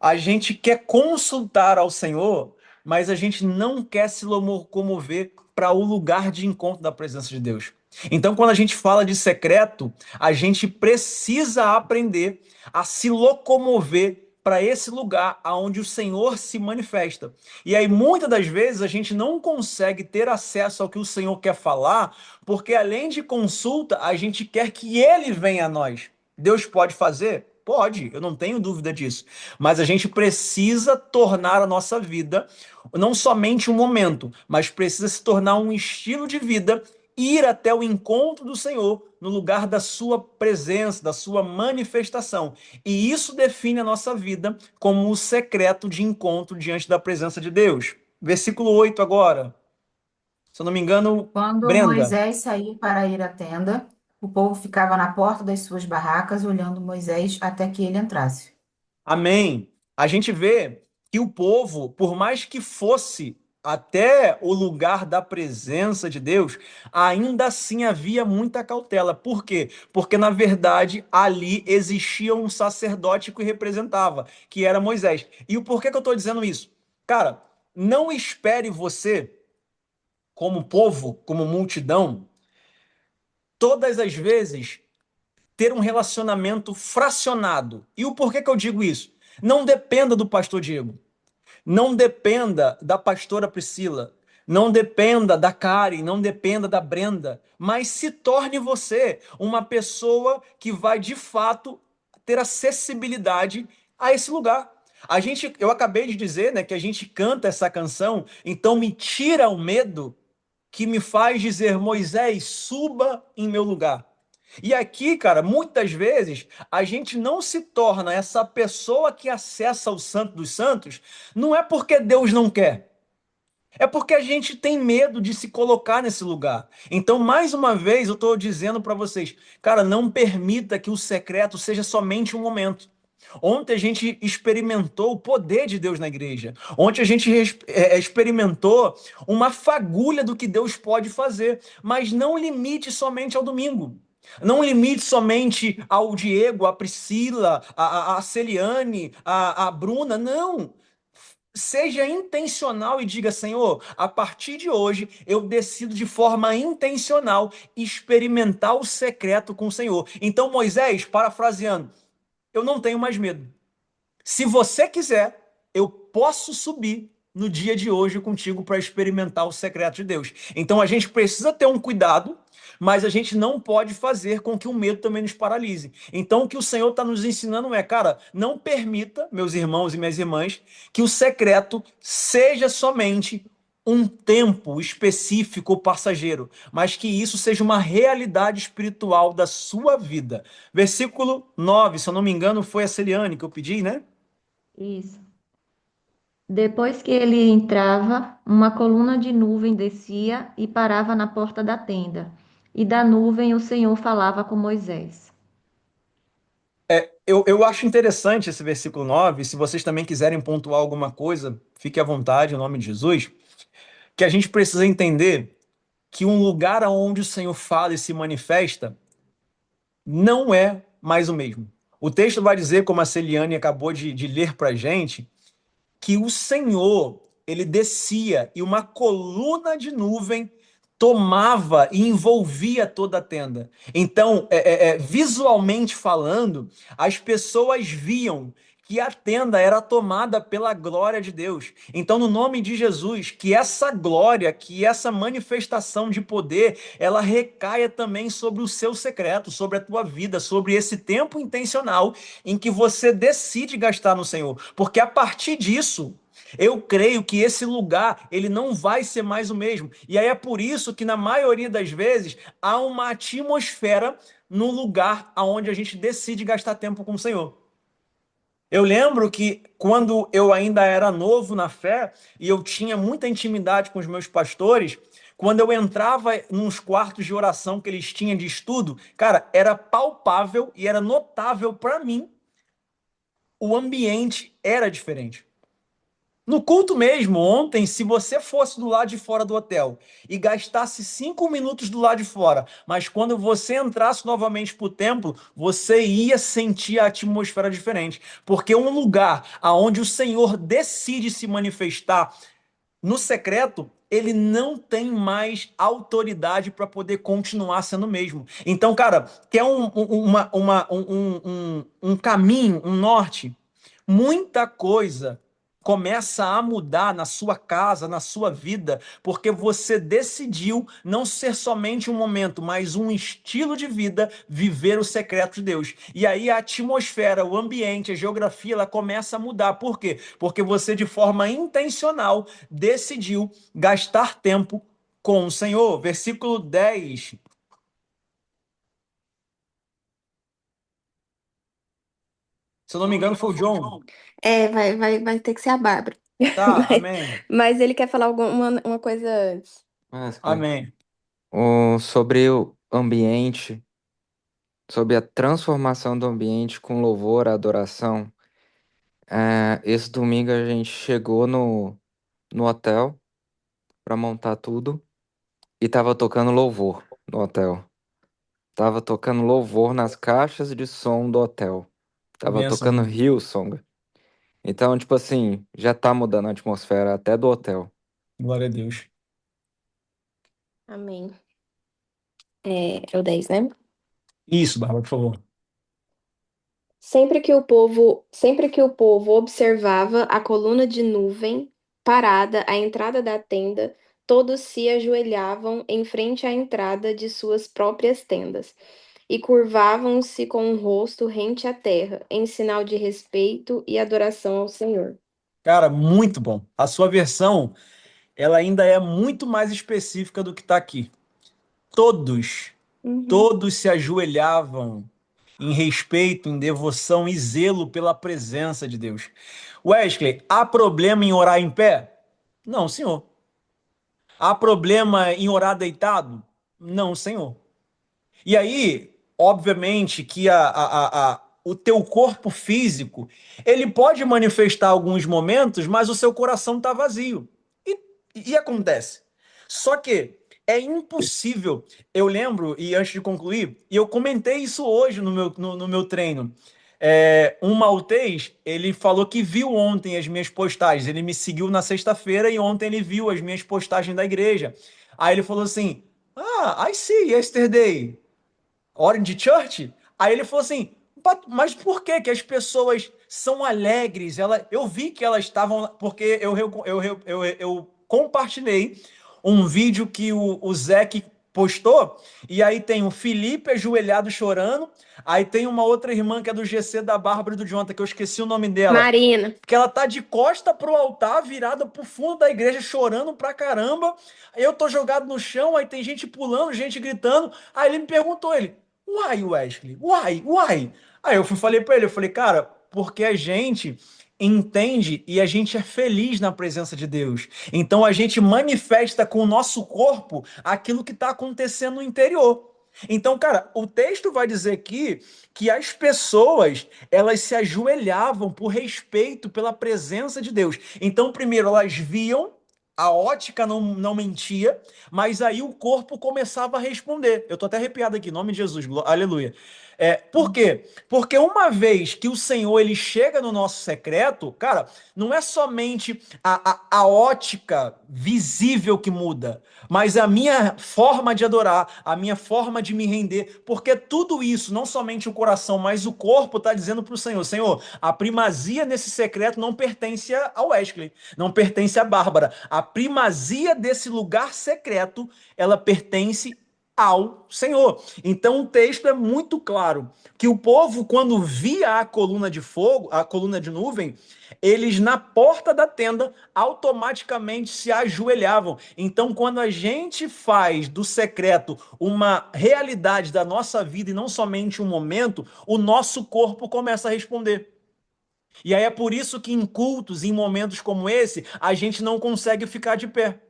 a gente quer consultar ao Senhor, mas a gente não quer se locomover para o lugar de encontro da presença de Deus. Então, quando a gente fala de secreto, a gente precisa aprender a se locomover para esse lugar aonde o Senhor se manifesta. E aí, muitas das vezes, a gente não consegue ter acesso ao que o Senhor quer falar, porque além de consulta, a gente quer que Ele venha a nós. Deus pode fazer? Pode, eu não tenho dúvida disso. Mas a gente precisa tornar a nossa vida não somente um momento, mas precisa se tornar um estilo de vida, ir até o encontro do Senhor, no lugar da sua presença, da sua manifestação. E isso define a nossa vida como o secreto de encontro diante da presença de Deus. Versículo 8 agora. Se eu não me engano, Quando Brenda. Moisés saía para ir à tenda, o povo ficava na porta das suas barracas, olhando Moisés até que ele entrasse. Amém. A gente vê que o povo, por mais que fosse até o lugar da presença de Deus, ainda assim havia muita cautela. Por quê? Porque, na verdade, ali existia um sacerdote que o representava, que era Moisés. E o porquê que eu estou dizendo isso? Cara, não espere você como povo, como multidão, todas as vezes ter um relacionamento fracionado. E o porquê que eu digo isso? Não dependa do pastor Diego, não dependa da pastora Priscila, não dependa da Karen, não dependa da Brenda, mas se torne você uma pessoa que vai de fato ter acessibilidade a esse lugar. Eu acabei de dizer, né, que a gente canta essa canção, então me tira o medo que me faz dizer, Moisés, suba em meu lugar. E aqui, cara, muitas vezes a gente não se torna essa pessoa que acessa o Santo dos Santos, não é porque Deus não quer, é porque a gente tem medo de se colocar nesse lugar. Então, mais uma vez, eu estou dizendo para vocês, cara, não permita que o secreto seja somente um momento. Ontem a gente experimentou o poder de Deus na igreja. Ontem a gente experimentou uma fagulha do que Deus pode fazer. Mas não limite somente ao domingo. Não limite somente ao Diego, a Priscila, a Celiane, a Bruna. Não. Seja intencional e diga, Senhor, a partir de hoje eu decido de forma intencional experimentar o secreto com o Senhor. Então, Moisés, parafraseando, eu não tenho mais medo. Se você quiser, eu posso subir no dia de hoje contigo para experimentar o secreto de Deus. Então a gente precisa ter um cuidado, mas a gente não pode fazer com que o medo também nos paralise. Então o que o Senhor está nos ensinando é, cara, não permita, meus irmãos e minhas irmãs, que o secreto seja somente um tempo específico passageiro, mas que isso seja uma realidade espiritual da sua vida. Versículo 9, se eu não me engano, foi a Celiane que eu pedi, né? Isso. Depois que ele entrava, uma coluna de nuvem descia e parava na porta da tenda. E da nuvem o Senhor falava com Moisés. Eu acho interessante esse versículo 9. Se vocês também quiserem pontuar alguma coisa, fique à vontade, em nome de Jesus, que a gente precisa entender que um lugar onde o Senhor fala e se manifesta não é mais o mesmo. O texto vai dizer, como a Celiane acabou de ler para a gente, que o Senhor, ele descia e uma coluna de nuvem tomava e envolvia toda a tenda. Então, visualmente falando, as pessoas viam que a tenda era tomada pela glória de Deus. Então, no nome de Jesus, que essa glória, que essa manifestação de poder, ela recaia também sobre o seu secreto, sobre a tua vida, sobre esse tempo intencional em que você decide gastar no Senhor. Porque a partir disso, eu creio que esse lugar, ele não vai ser mais o mesmo. E aí é por isso que na maioria das vezes há uma atmosfera no lugar aonde a gente decide gastar tempo com o Senhor. Eu lembro que quando eu ainda era novo na fé e eu tinha muita intimidade com os meus pastores, quando eu entrava nos quartos de oração que eles tinham de estudo, cara, era palpável e era notável para mim, o ambiente era diferente. No culto mesmo, ontem, se você fosse do lado de fora do hotel e gastasse 5 minutos do lado de fora, mas quando você entrasse novamente para o templo, você ia sentir a atmosfera diferente. Porque um lugar onde o Senhor decide se manifestar no secreto, ele não tem mais autoridade para poder continuar sendo o mesmo. Então, cara, quer um caminho, um norte? Muita coisa começa a mudar na sua casa, na sua vida, porque você decidiu não ser somente um momento, mas um estilo de vida, viver o secreto de Deus. E aí a atmosfera, o ambiente, a geografia, ela começa a mudar. Por quê? Porque você, de forma intencional, decidiu gastar tempo com o Senhor. Versículo 10. Se eu não me engano, foi o John. Vai ter que ser a Bárbara. Tá, Mas, amém. mas ele quer falar uma coisa antes. Wesley, Amém. sobre o ambiente, sobre a transformação do ambiente com louvor, adoração. Esse domingo a gente chegou no hotel para montar tudo e tava tocando louvor no hotel. Tava tocando louvor nas caixas de som do hotel. Que Tava bênção, tocando irmão. Hillsong. Então, tipo assim, já tá mudando a atmosfera até do hotel. Glória a Deus. Amém. É o 10, né? Isso, Bárbara, por favor. Sempre que o povo observava a coluna de nuvem parada à entrada da tenda, todos se ajoelhavam em frente à entrada de suas próprias tendas e curvavam-se com o rosto rente à terra, em sinal de respeito e adoração ao Senhor. Cara, muito bom. A sua versão, ela ainda é muito mais específica do que está aqui. Todos, Uhum. todos se ajoelhavam em respeito, em devoção e zelo pela presença de Deus. Wesley, há problema em orar em pé? Não, senhor. Há problema em orar deitado? Não, senhor. E aí, obviamente, que o teu corpo físico, ele pode manifestar alguns momentos, mas o seu coração está vazio. E acontece. Só que é impossível. Eu lembro, e antes de concluir, e eu comentei isso hoje no meu treino. Um maltês, ele falou que viu ontem as minhas postagens. Ele me seguiu na sexta-feira e ontem ele viu as minhas postagens da igreja. Aí ele falou assim: Ah, I see yesterday. Orange Church? Aí ele falou assim: Mas por que que as pessoas são alegres? Eu vi que elas estavam. Porque eu compartilhei um vídeo que o Zeke postou, e aí tem o Felipe ajoelhado chorando, aí tem uma outra irmã que é do GC da Bárbara e do Jonathan, que eu esqueci o nome dela, Marina, que ela tá de costa pro altar, virada pro fundo da igreja, chorando pra caramba. Aí eu tô jogado no chão, aí tem gente pulando, gente gritando. Aí ele me perguntou, Why, Wesley? Why? Aí falei pra ele, eu falei, cara, porque a gente entende e a gente é feliz na presença de Deus. Então a gente manifesta com o nosso corpo aquilo que está acontecendo no interior. Então, cara, o texto vai dizer aqui que as pessoas, elas se ajoelhavam por respeito pela presença de Deus. Então, primeiro, elas viam, a ótica não mentia, mas aí o corpo começava a responder. Eu tô até arrepiado aqui, em nome de Jesus, aleluia. Por quê? Porque uma vez que o Senhor ele chega no nosso secreto, cara, não é somente a ótica visível que muda, mas a minha forma de adorar, a minha forma de me render, porque tudo isso, não somente o coração, mas o corpo está dizendo para o Senhor: Senhor, a primazia nesse secreto não pertence ao Wesley, não pertence à Bárbara. A primazia desse lugar secreto, ela pertence ao Senhor. Então o texto é muito claro que o povo, quando via a coluna de fogo, a coluna de nuvem, eles na porta da tenda automaticamente se ajoelhavam. Então, quando a gente faz do secreto uma realidade da nossa vida e não somente um momento, o nosso corpo começa a responder. E aí é por isso que em cultos, em momentos como esse, a gente não consegue ficar de pé.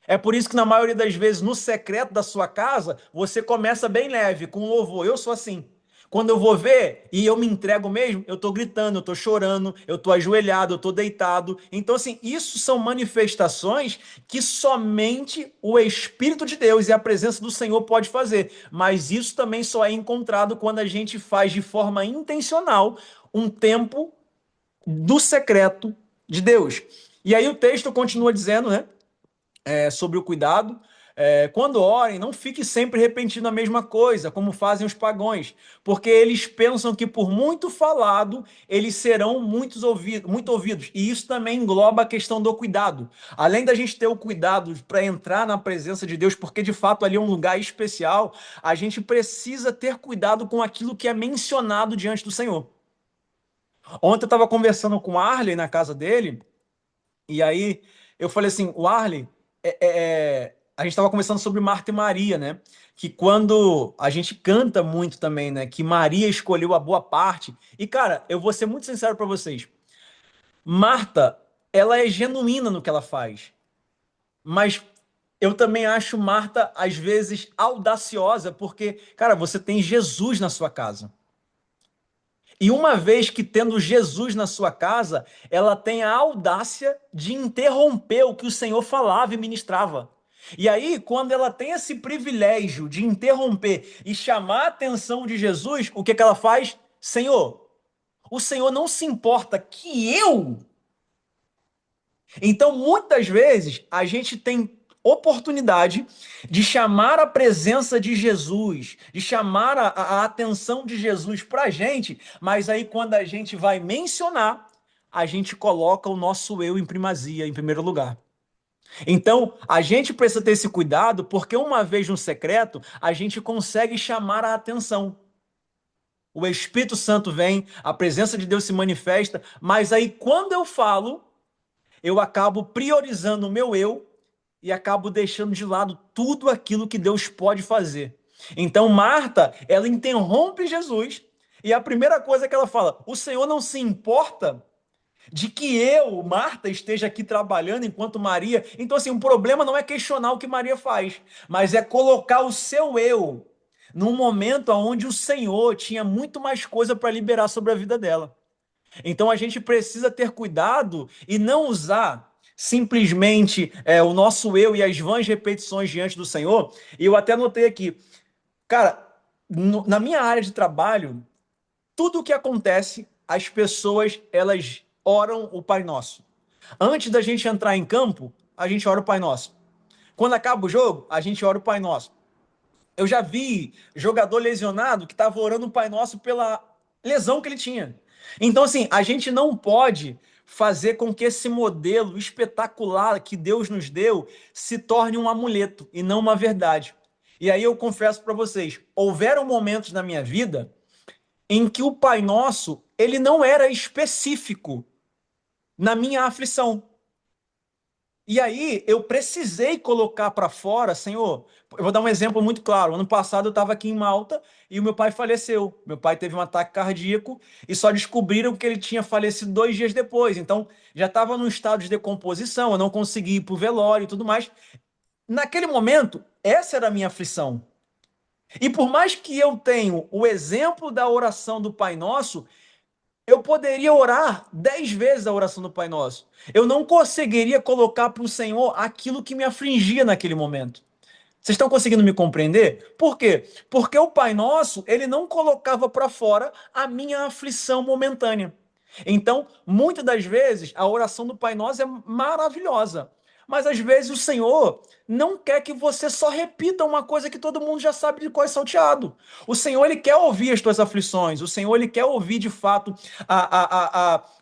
É por isso que na maioria das vezes, no secreto da sua casa, você começa bem leve, com louvor. Eu sou assim. Quando eu vou ver e eu me entrego mesmo, eu tô gritando, eu tô chorando, eu tô ajoelhado, eu tô deitado. Então, assim, isso são manifestações que somente o Espírito de Deus e a presença do Senhor pode fazer. Mas isso também só é encontrado quando a gente faz de forma intencional um tempo do secreto de Deus. E aí o texto continua dizendo, né? Sobre o cuidado. Quando orem, não fique sempre repetindo a mesma coisa, como fazem os pagãos, porque eles pensam que por muito falado, eles serão muito ouvidos. E isso também engloba a questão do cuidado. Além da gente ter o cuidado para entrar na presença de Deus, porque de fato ali é um lugar especial, a gente precisa ter cuidado com aquilo que é mencionado diante do Senhor. Ontem eu estava conversando com o Arley na casa dele, e aí eu falei assim: o Arley, a gente estava conversando sobre Marta e Maria, né? Que quando a gente canta muito também, né? Que Maria escolheu a boa parte. E cara, eu vou ser muito sincero para vocês. Marta, ela é genuína no que ela faz, mas eu também acho Marta às vezes audaciosa, porque, cara, você tem Jesus na sua casa. E uma vez que tendo Jesus na sua casa, ela tem a audácia de interromper o que o Senhor falava e ministrava. E aí, quando ela tem esse privilégio de interromper e chamar a atenção de Jesus, o que que ela faz? Senhor, o Senhor não se importa que eu. Então, muitas vezes, a gente tem oportunidade de chamar a presença de Jesus, de chamar a atenção de Jesus para a gente, mas aí quando a gente vai mencionar, a gente coloca o nosso eu em primazia, em primeiro lugar. Então, a gente precisa ter esse cuidado, porque uma vez no secreto, a gente consegue chamar a atenção. O Espírito Santo vem, a presença de Deus se manifesta, mas aí quando eu falo, eu acabo priorizando o meu eu e acabo deixando de lado tudo aquilo que Deus pode fazer. Então, Marta, ela interrompe Jesus e a primeira coisa que ela fala, o Senhor não se importa de que eu, Marta, esteja aqui trabalhando enquanto Maria... Então, assim, o problema não é questionar o que Maria faz, mas é colocar o seu eu num momento onde o Senhor tinha muito mais coisa para liberar sobre a vida dela. Então, a gente precisa ter cuidado e não usar simplesmente o nosso eu e as vãs repetições diante do Senhor. E eu até anotei aqui, cara, na minha área de trabalho, tudo o que acontece, as pessoas, elas oram o Pai Nosso. Antes da gente entrar em campo, a gente ora o Pai Nosso. Quando acaba o jogo, a gente ora o Pai Nosso. Eu já vi jogador lesionado que estava orando o Pai Nosso pela lesão que ele tinha. Então, assim, a gente não pode fazer com que esse modelo espetacular que Deus nos deu se torne um amuleto e não uma verdade. E aí eu confesso para vocês, houveram momentos na minha vida em que o Pai Nosso, ele não era específico na minha aflição. E aí eu precisei colocar para fora, Senhor, eu vou dar um exemplo muito claro. Ano passado eu estava aqui em Malta e o meu pai faleceu. Meu pai teve um ataque cardíaco e só descobriram que ele tinha falecido 2 dias depois. Então já estava num estado de decomposição, eu não consegui ir para o velório e tudo mais. Naquele momento, essa era a minha aflição. E por mais que eu tenha o exemplo da oração do Pai Nosso, eu poderia orar 10 vezes a oração do Pai Nosso. Eu não conseguiria colocar para o Senhor aquilo que me afligia naquele momento. Vocês estão conseguindo me compreender? Por quê? Porque o Pai Nosso, ele não colocava para fora a minha aflição momentânea. Então, muitas das vezes, a oração do Pai Nosso é maravilhosa. Mas às vezes o Senhor não quer que você só repita uma coisa que todo mundo já sabe de qual é salteado. O Senhor, ele quer ouvir as tuas aflições. O Senhor, ele quer ouvir de fato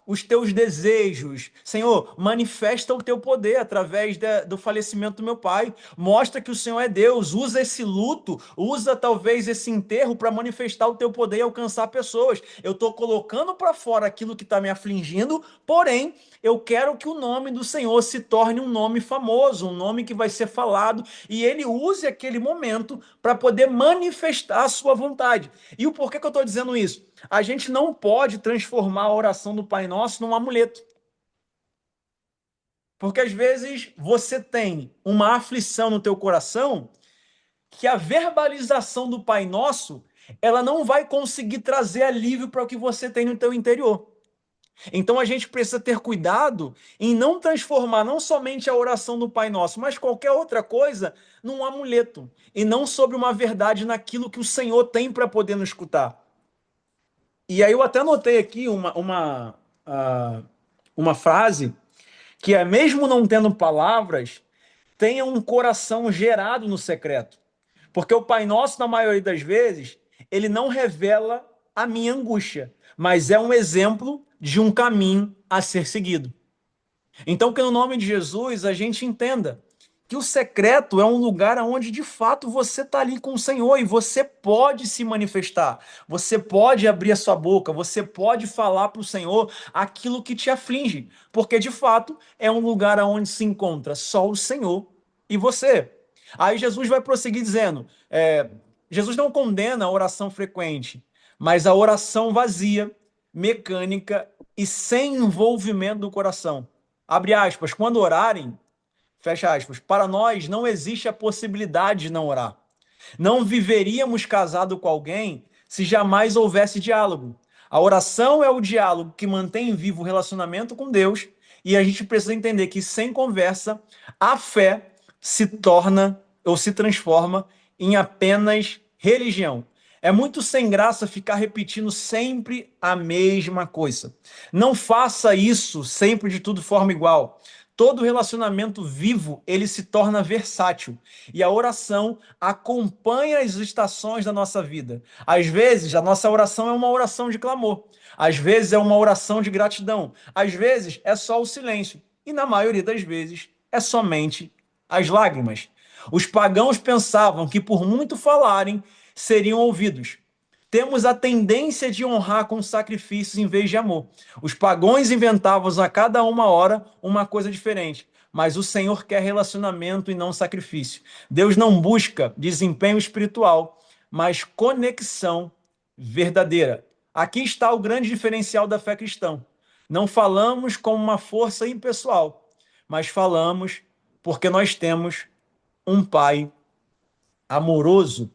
os teus desejos. Senhor, manifesta o teu poder através do falecimento do meu pai. Mostra que o Senhor é Deus. Usa esse luto, usa talvez esse enterro para manifestar o teu poder e alcançar pessoas. Eu estou colocando para fora aquilo que está me afligindo, porém, eu quero que o nome do Senhor se torne um nome famoso, um nome que vai ser falado, e ele use aquele momento para poder manifestar a sua vontade. E o porquê que eu estou dizendo isso? A gente não pode transformar a oração do Pai Nosso num amuleto. Porque às vezes você tem uma aflição no teu coração que a verbalização do Pai Nosso, ela não vai conseguir trazer alívio para o que você tem no teu interior. Então a gente precisa ter cuidado em não transformar não somente a oração do Pai Nosso, mas qualquer outra coisa num amuleto e não sobre uma verdade naquilo que o Senhor tem para poder nos escutar. E aí eu até anotei aqui uma frase que é: mesmo não tendo palavras, tenha um coração gerado no secreto. Porque o Pai Nosso, na maioria das vezes, ele não revela a minha angústia, mas é um exemplo de um caminho a ser seguido. Então, que no nome de Jesus a gente entenda que o secreto é um lugar onde de fato você está ali com o Senhor e você pode se manifestar, você pode abrir a sua boca, você pode falar para o Senhor aquilo que te aflige, porque de fato é um lugar onde se encontra só o Senhor e você. Aí Jesus vai prosseguir dizendo, Jesus não condena a oração frequente, mas a oração vazia, mecânica e sem envolvimento do coração. Abre aspas, quando orarem, fecha aspas, para nós não existe a possibilidade de não orar. Não viveríamos casado com alguém se jamais houvesse diálogo. A oração é o diálogo que mantém vivo o relacionamento com Deus e a gente precisa entender que sem conversa, a fé se torna ou se transforma em apenas religião. É muito sem graça ficar repetindo sempre a mesma coisa. Não faça isso sempre de tudo forma igual. todo relacionamento vivo, ele se torna versátil. E a oração acompanha as estações da nossa vida. Às vezes, a nossa oração é uma oração de clamor. Às vezes, é uma oração de gratidão. Às vezes, é só o silêncio. E na maioria das vezes, é somente as lágrimas. Os pagãos pensavam que por muito falarem, seriam ouvidos. Temos a tendência de honrar com sacrifícios em vez de amor. Os pagãos inventavam a cada uma hora uma coisa diferente, mas o Senhor quer relacionamento e não sacrifício. Deus não busca desempenho espiritual, mas conexão verdadeira. Aqui está o grande diferencial da fé cristã. Não falamos como uma força impessoal, mas falamos porque nós temos um Pai amoroso.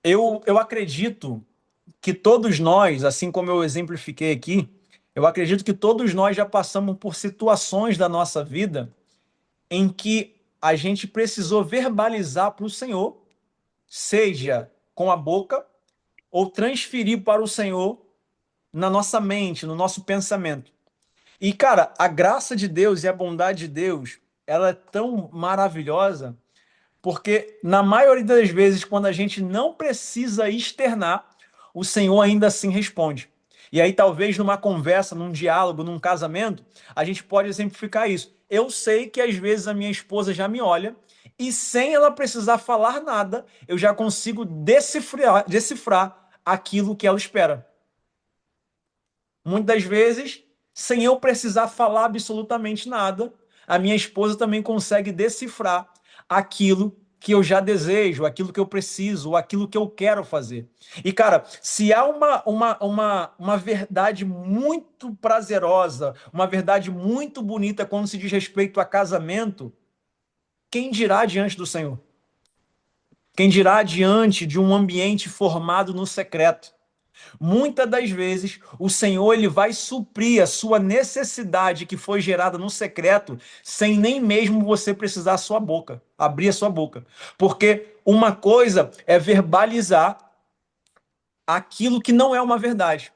Eu acredito que todos nós, assim como eu exemplifiquei aqui, eu acredito que todos nós já passamos por situações da nossa vida em que a gente precisou verbalizar para o Senhor, seja com a boca ou transferir para o Senhor na nossa mente, no nosso pensamento. E, cara, a graça de Deus e a bondade de Deus, ela é tão maravilhosa, porque na maioria das vezes, quando a gente não precisa externar, o Senhor ainda assim responde. E aí, talvez numa conversa, num diálogo, num casamento, a gente pode exemplificar isso. Eu sei que às vezes a minha esposa já me olha e sem ela precisar falar nada, eu já consigo decifrar aquilo que ela espera. Muitas das vezes, sem eu precisar falar absolutamente nada, a minha esposa também consegue decifrar aquilo que eu já desejo, aquilo que eu preciso, aquilo que eu quero fazer. E, cara, se há uma verdade muito prazerosa, uma verdade muito bonita quando se diz respeito a casamento, quem dirá diante do Senhor? Quem dirá diante de um ambiente formado no secreto? Muitas das vezes, o Senhor ele vai suprir a sua necessidade que foi gerada no secreto, sem nem mesmo você precisar sua boca, abrir a sua boca. Porque uma coisa é verbalizar aquilo que não é uma verdade.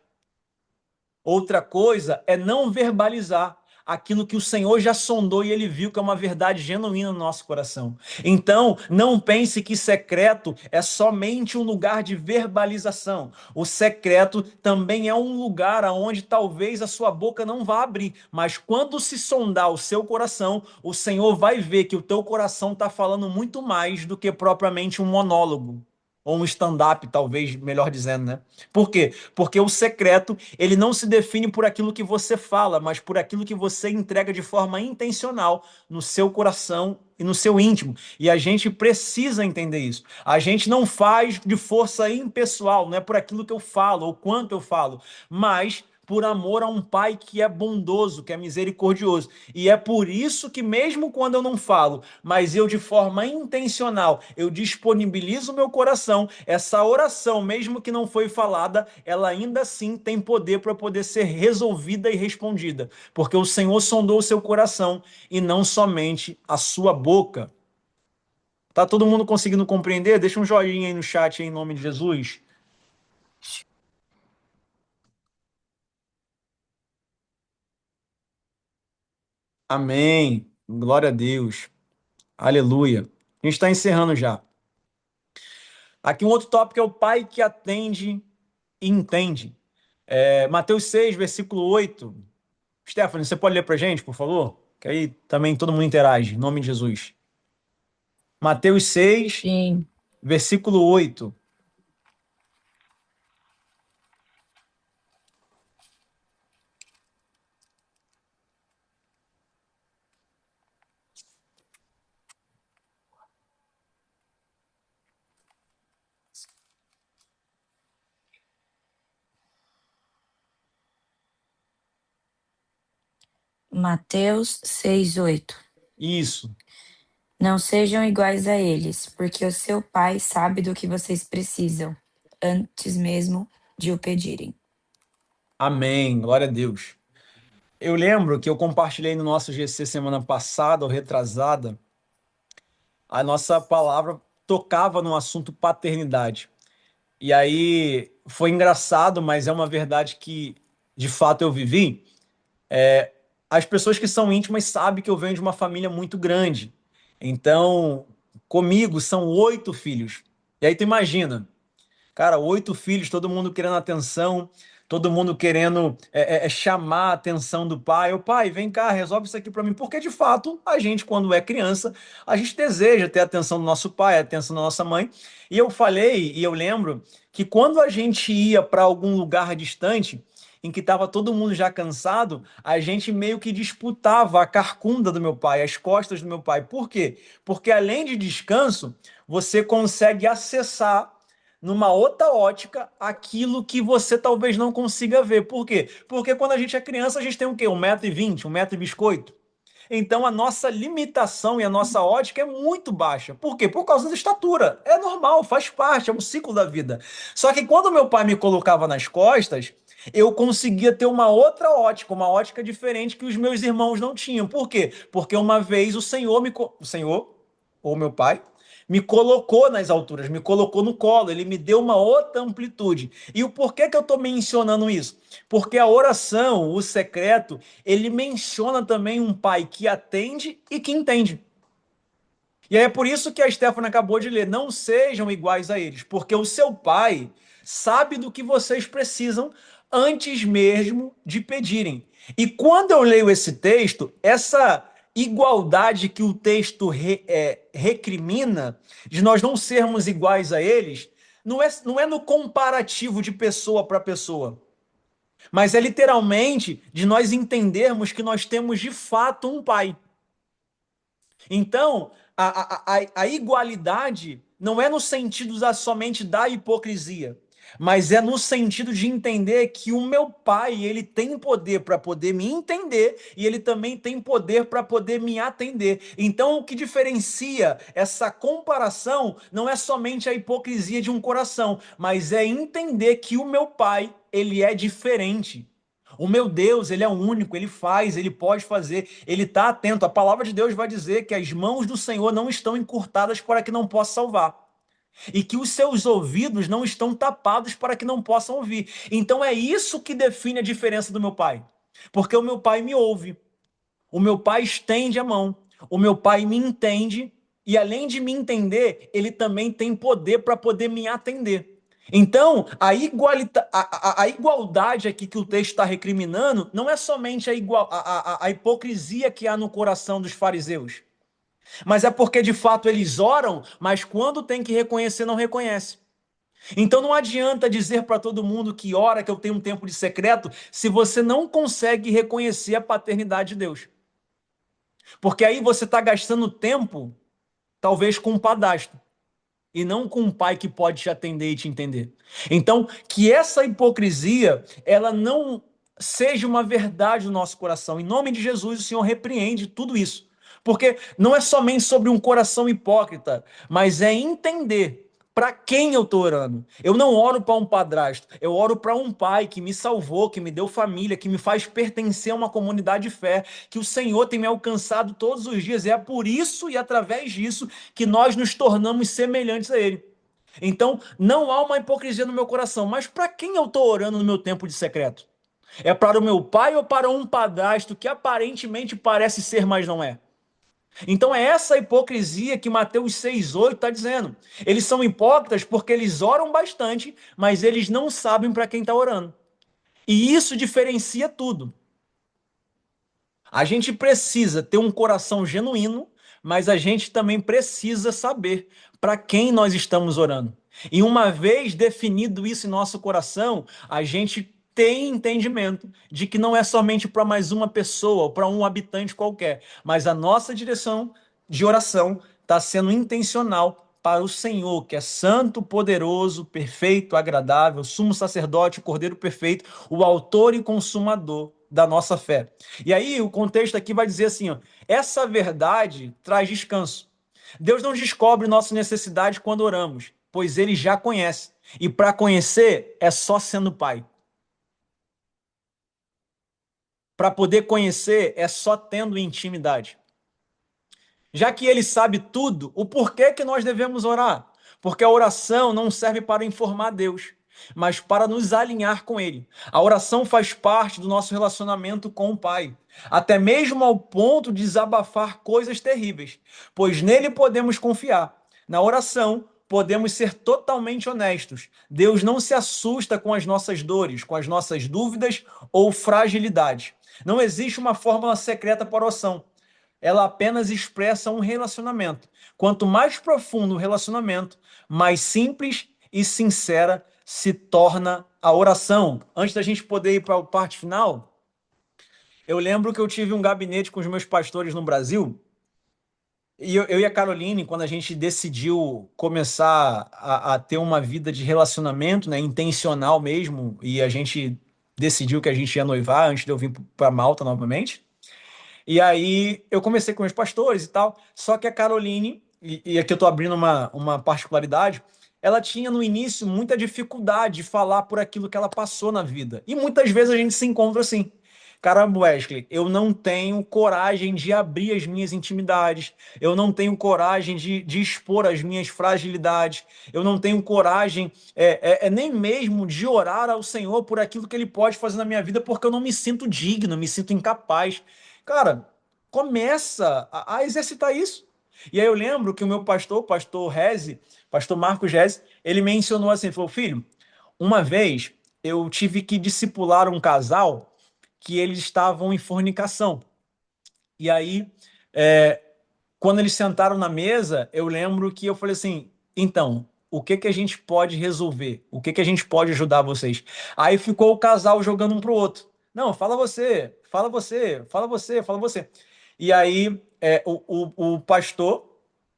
Outra coisa é não verbalizar aquilo que o Senhor já sondou e ele viu que é uma verdade genuína no nosso coração. Então, não pense que secreto é somente um lugar de verbalização. O secreto também é um lugar onde talvez a sua boca não vá abrir, mas quando se sondar o seu coração, o Senhor vai ver que o teu coração está falando muito mais do que propriamente um monólogo. Ou um stand-up, talvez, melhor dizendo, né? Por quê? Porque o secreto, ele não se define por aquilo que você fala, mas por aquilo que você entrega de forma intencional no seu coração e no seu íntimo. E a gente precisa entender isso. A gente não faz de força impessoal, não é por aquilo que eu falo ou quanto eu falo, mas por amor a um pai que é bondoso, que é misericordioso. E é por isso que mesmo quando eu não falo, mas eu de forma intencional, eu disponibilizo o meu coração, essa oração, mesmo que não foi falada, ela ainda assim tem poder para poder ser resolvida e respondida, porque o Senhor sondou o seu coração e não somente a sua boca. Tá todo mundo conseguindo compreender? Deixa um joinha aí no chat aí, em nome de Jesus. Amém. Glória a Deus. Aleluia. A gente está encerrando já. Aqui um outro tópico é o pai que atende e entende. Mateus 6, versículo 8. Stephanie, você pode ler para a gente, por favor? Que aí também todo mundo interage, em nome de Jesus. Mateus 6, Sim. versículo 8. Mateus 6:8. Isso. Não sejam iguais a eles, porque o seu pai sabe do que vocês precisam, antes mesmo de o pedirem. Amém. Glória a Deus. Eu lembro que eu compartilhei no nosso GC semana passada ou retrasada, a nossa palavra tocava no assunto paternidade. E aí foi engraçado, mas é uma verdade que de fato eu vivi. as pessoas que são íntimas sabem que eu venho de uma família muito grande. Então, comigo são 8 filhos. E aí tu imagina, cara, 8 filhos, todo mundo querendo atenção, todo mundo querendo chamar a atenção do pai. O pai, vem cá, resolve isso aqui para mim. Porque, de fato, a gente, quando é criança, a gente deseja ter a atenção do nosso pai, a atenção da nossa mãe. E eu falei, e eu lembro, que quando a gente ia para algum lugar distante, em que estava todo mundo já cansado, a gente meio que disputava a carcunda do meu pai, as costas do meu pai. Por quê? Porque além de descanso, você consegue acessar numa outra ótica aquilo que você talvez não consiga ver. Por quê? Porque quando a gente é criança, a gente tem o quê? 1,20 m, 1 metro e biscoito. Então a nossa limitação e a nossa ótica é muito baixa. Por quê? Por causa da estatura. É normal, faz parte, é um ciclo da vida. Só que quando meu pai me colocava nas costas, eu conseguia ter uma ótica diferente que os meus irmãos não tinham. Por quê? Porque uma vez o Senhor, ou meu pai, me colocou nas alturas, me colocou no colo, ele me deu uma outra amplitude. E o porquê que eu estou mencionando isso? Porque a oração, o secreto, ele menciona também um pai que atende e que entende. E aí é por isso que a Stephanie acabou de ler: não sejam iguais a eles, porque o seu pai sabe do que vocês precisam antes mesmo de pedirem. E quando eu leio esse texto, essa igualdade que o texto recrimina, de nós não sermos iguais a eles, não é no comparativo de pessoa para pessoa, mas é literalmente de nós entendermos que nós temos de fato um pai. Então, a igualdade não é no sentido somente da hipocrisia, mas é no sentido de entender que o meu pai, ele tem poder para poder me entender e ele também tem poder para poder me atender. Então, o que diferencia essa comparação não é somente a hipocrisia de um coração, mas é entender que o meu pai, ele é diferente. O meu Deus, ele é único, ele faz, ele pode fazer, ele está atento. A palavra de Deus vai dizer que as mãos do Senhor não estão encurtadas para que não possa salvar. E que os seus ouvidos não estão tapados para que não possam ouvir. Então é isso que define a diferença do meu pai. Porque o meu pai me ouve, o meu pai estende a mão, o meu pai me entende, e além de me entender, ele também tem poder para poder me atender. Então, a igualdade aqui que o texto está recriminando não é somente a hipocrisia que há no coração dos fariseus, mas é porque de fato eles oram, mas quando tem que reconhecer, não reconhece. Então não adianta dizer para todo mundo que ora, que eu tenho um tempo de secreto, se você não consegue reconhecer a paternidade de Deus. Porque aí você está gastando tempo, talvez com um padastro, e não com um pai que pode te atender e te entender. Então, que essa hipocrisia, ela não seja uma verdade no nosso coração. Em nome de Jesus, o Senhor repreende tudo isso. Porque não é somente sobre um coração hipócrita, mas é entender para quem eu estou orando. Eu não oro para um padrasto, eu oro para um pai que me salvou, que me deu família, que me faz pertencer a uma comunidade de fé, que o Senhor tem me alcançado todos os dias. E é por isso e através disso que nós nos tornamos semelhantes a Ele. Então, não há uma hipocrisia no meu coração. Mas para quem eu estou orando no meu tempo de secreto? É para o meu pai ou para um padrasto que aparentemente parece ser, mas não é? Então é essa hipocrisia que Mateus 6,8 está dizendo. Eles são hipócritas porque eles oram bastante, mas eles não sabem para quem está orando. E isso diferencia tudo. A gente precisa ter um coração genuíno, mas a gente também precisa saber para quem nós estamos orando. E uma vez definido isso em nosso coração, a gente tem entendimento de que não é somente para mais uma pessoa ou para um habitante qualquer, mas a nossa direção de oração está sendo intencional para o Senhor, que é santo, poderoso, perfeito, agradável, sumo sacerdote, cordeiro perfeito, o autor e consumador da nossa fé. E aí o contexto aqui vai dizer assim, ó, essa verdade traz descanso. Deus não descobre nossa necessidade quando oramos, pois ele já conhece. E para conhecer é só sendo pai. Para poder conhecer é só tendo intimidade. Já que ele sabe tudo, o porquê que nós devemos orar? Porque a oração não serve para informar Deus, mas para nos alinhar com Ele. A oração faz parte do nosso relacionamento com o Pai, até mesmo ao ponto de desabafar coisas terríveis, pois nele podemos confiar. Na oração, podemos ser totalmente honestos. Deus não se assusta com as nossas dores, com as nossas dúvidas ou fragilidades. Não existe uma fórmula secreta para a oração. Ela apenas expressa um relacionamento. Quanto mais profundo o relacionamento, mais simples e sincera se torna a oração. Antes da gente poder ir para a parte final, eu lembro que eu tive um gabinete com os meus pastores no Brasil, e eu e a Caroline, quando a gente decidiu começar a ter uma vida de relacionamento, né, intencional mesmo, e a gente decidiu que a gente ia noivar antes de eu vir para Malta novamente. E aí eu comecei com os pastores e tal, só que a Caroline, e aqui eu estou abrindo uma particularidade, ela tinha no início muita dificuldade de falar por aquilo que ela passou na vida. E muitas vezes a gente se encontra assim. Caramba, Wesley, eu não tenho coragem de abrir as minhas intimidades, eu não tenho coragem de expor as minhas fragilidades, eu não tenho coragem nem mesmo de orar ao Senhor por aquilo que Ele pode fazer na minha vida, porque eu não me sinto digno, me sinto incapaz. Cara, começa a exercitar isso. E aí eu lembro que o meu pastor, pastor Reze, pastor Marcos Reze, ele mencionou assim, falou, filho, uma vez eu tive que discipular um casal que eles estavam em fornicação. E aí, quando eles sentaram na mesa, eu lembro que eu falei assim, então, o que que a gente pode resolver? O que que a gente pode ajudar vocês? Aí ficou o casal jogando um pro outro. Não, fala você, fala você, fala você, fala você. E aí, o pastor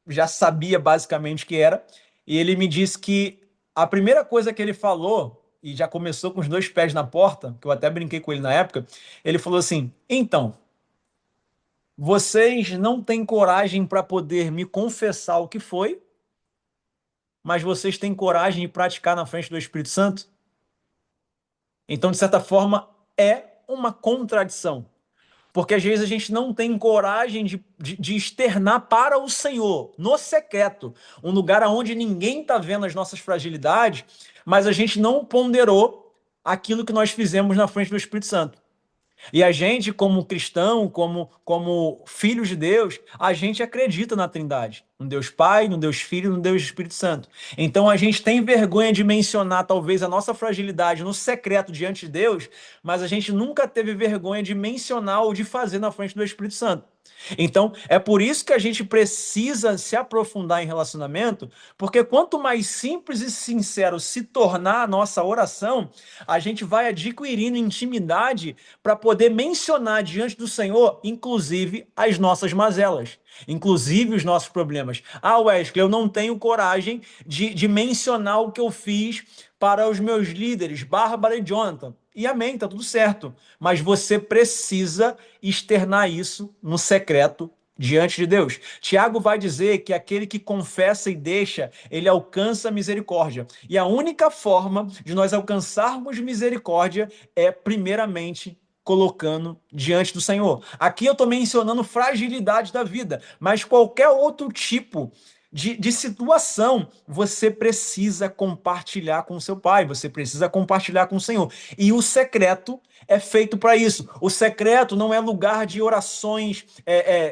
já sabia basicamente o que era, e ele me disse que a primeira coisa que ele falou, e já começou com os dois pés na porta, que eu até brinquei com ele na época, ele falou assim, então, vocês não têm coragem para poder me confessar o que foi, mas vocês têm coragem de praticar na frente do Espírito Santo? Então, de certa forma, é uma contradição. Porque às vezes a gente não tem coragem de externar para o Senhor, no secreto, um lugar onde ninguém está vendo as nossas fragilidades, mas a gente não ponderou aquilo que nós fizemos na frente do Espírito Santo. E a gente, como cristão, como filhos de Deus, a gente acredita na Trindade. No Deus Pai, no Deus Filho, no Deus Espírito Santo. Então a gente tem vergonha de mencionar talvez a nossa fragilidade no secreto diante de Deus, mas a gente nunca teve vergonha de mencionar ou de fazer na frente do Espírito Santo. Então, é por isso que a gente precisa se aprofundar em relacionamento, porque quanto mais simples e sincero se tornar a nossa oração, a gente vai adquirindo intimidade para poder mencionar diante do Senhor, inclusive, as nossas mazelas, inclusive os nossos problemas. Ah, Wesley, eu não tenho coragem de mencionar o que eu fiz para os meus líderes, Bárbara e Jonathan. E amém, tá tudo certo. Mas você precisa externar isso no secreto diante de Deus. Tiago vai dizer que aquele que confessa e deixa, ele alcança misericórdia. E a única forma de nós alcançarmos misericórdia é, primeiramente, colocando diante do Senhor. Aqui eu estou mencionando fragilidade da vida, mas qualquer outro tipo de situação, você precisa compartilhar com o seu pai, você precisa compartilhar com o Senhor. E o secreto é feito para isso. O secreto não é lugar de orações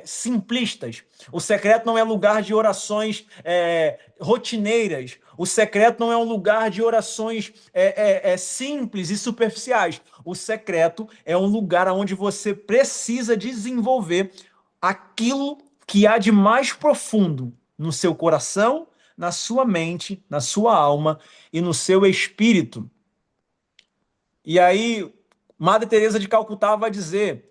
simplistas. O secreto não é lugar de orações rotineiras. O secreto não é um lugar de orações simples e superficiais. O secreto é um lugar onde você precisa desenvolver aquilo que há de mais profundo no seu coração, na sua mente, na sua alma e no seu espírito. E aí, Madre Teresa de Calcutá vai dizer,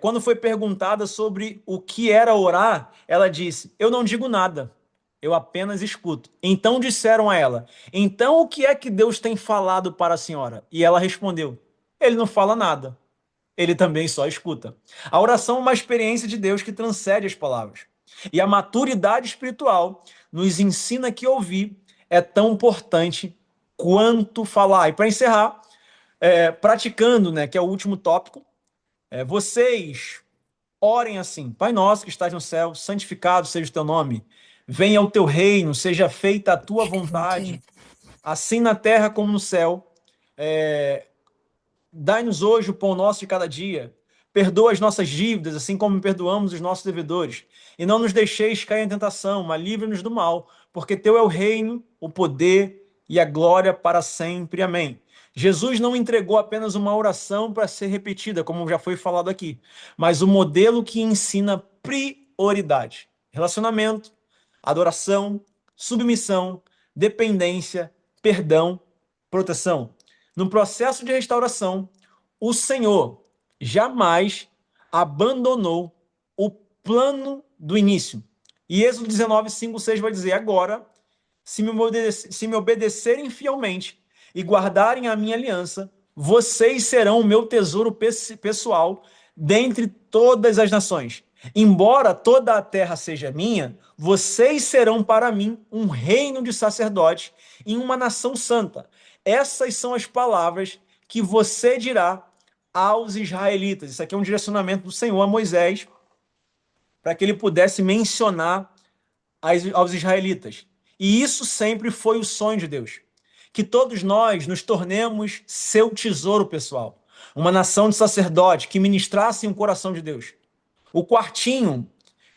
quando foi perguntada sobre o que era orar, ela disse, eu não digo nada, eu apenas escuto. Então disseram a ela, então o que é que Deus tem falado para a senhora? E ela respondeu, ele não fala nada, ele também só escuta. A oração é uma experiência de Deus que transcende as palavras. E a maturidade espiritual nos ensina que ouvir é tão importante quanto falar. E para encerrar, praticando, né, que é o último tópico, vocês orem assim, Pai nosso que estás no céu, santificado seja o teu nome, venha o teu reino, seja feita a tua vontade, assim na terra como no céu. Dai-nos hoje o pão nosso de cada dia. Perdoa as nossas dívidas, assim como perdoamos os nossos devedores. E não nos deixeis cair em tentação, mas livra-nos do mal, porque teu é o reino, o poder e a glória para sempre. Amém. Jesus não entregou apenas uma oração para ser repetida, como já foi falado aqui, mas o modelo que ensina prioridade. Relacionamento, adoração, submissão, dependência, perdão, proteção. No processo de restauração, o Senhor jamais abandonou o plano do início. E Êxodo 19, 5, 6 vai dizer: agora, se me obedecerem fielmente e guardarem a minha aliança, vocês serão o meu tesouro pessoal dentre todas as nações. Embora toda a terra seja minha, vocês serão para mim um reino de sacerdotes e uma nação santa. Essas são as palavras que você dirá aos israelitas. Isso aqui é um direcionamento do Senhor a Moisés, para que ele pudesse mencionar aos israelitas. E isso sempre foi o sonho de Deus, que todos nós nos tornemos seu tesouro pessoal, uma nação de sacerdotes que ministrassem o coração de Deus. O quartinho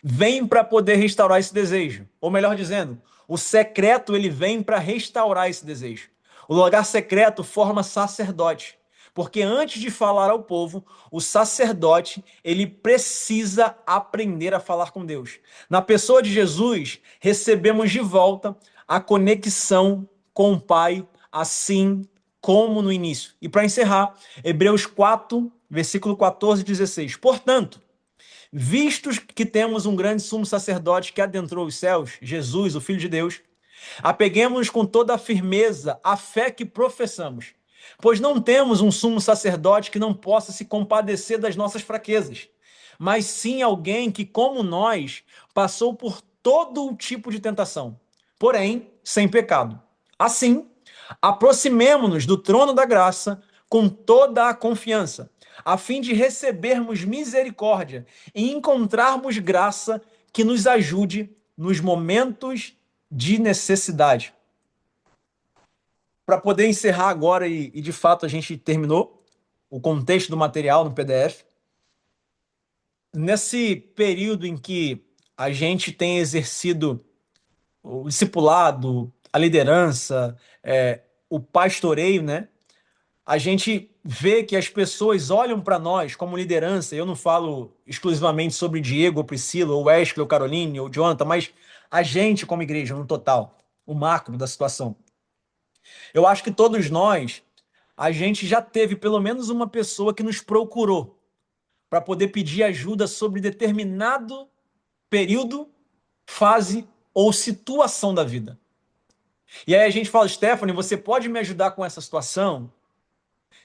vem para poder restaurar esse desejo, ou melhor dizendo, o secreto ele vem para restaurar esse desejo. O lugar secreto forma sacerdote, porque antes de falar ao povo, o sacerdote ele precisa aprender a falar com Deus. Na pessoa de Jesus, recebemos de volta a conexão com o Pai, assim como no início. E para encerrar, Hebreus 4, versículo 14 e 16. Portanto, vistos que temos um grande sumo sacerdote que adentrou os céus, Jesus, o Filho de Deus, apeguemos-nos com toda a firmeza à fé que professamos, pois não temos um sumo sacerdote que não possa se compadecer das nossas fraquezas, mas sim alguém que, como nós, passou por todo o tipo de tentação, porém sem pecado. Assim, aproximemo-nos do trono da graça com toda a confiança, a fim de recebermos misericórdia e encontrarmos graça que nos ajude nos momentos de necessidade. Para poder encerrar agora, e de fato a gente terminou o contexto do material no PDF, nesse período em que a gente tem exercido o discipulado, a liderança, o pastoreio, né? A gente vê que as pessoas olham para nós como liderança. Eu não falo exclusivamente sobre Diego, ou Priscila, ou Wesley, ou Caroline, ou Jonathan, mas a gente como igreja, no total, o macro da situação. Eu acho que todos nós, a gente já teve pelo menos uma pessoa que nos procurou para poder pedir ajuda sobre determinado período, fase ou situação da vida. E aí a gente fala: Stephanie, você pode me ajudar com essa situação?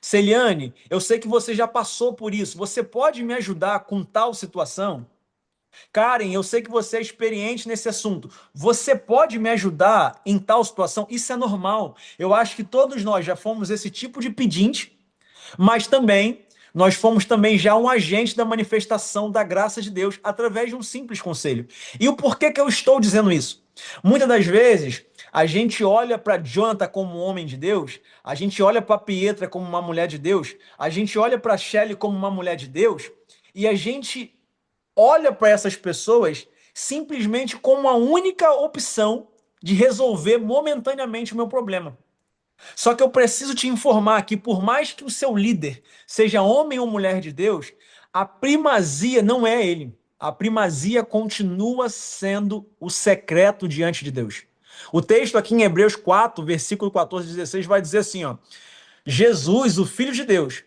Celiane, eu sei que você já passou por isso. Você pode me ajudar com tal situação? Karen, eu sei que você é experiente nesse assunto. Você pode me ajudar em tal situação? Isso é normal. Eu acho que todos nós já fomos esse tipo de pedinte, mas também nós fomos também já um agente da manifestação da graça de Deus através de um simples conselho. E o porquê que eu estou dizendo isso? Muitas das vezes a gente olha para Jonathan como um homem de Deus, a gente olha para Pietra como uma mulher de Deus, a gente olha para Shelley como uma mulher de Deus, e a gente olha para essas pessoas simplesmente como a única opção de resolver momentaneamente o meu problema. Só que eu preciso te informar que, por mais que o seu líder seja homem ou mulher de Deus, a primazia não é ele. A primazia continua sendo o secreto diante de Deus. O texto aqui em Hebreus 4, versículo 14 e 16 vai dizer assim, ó: Jesus, o Filho de Deus,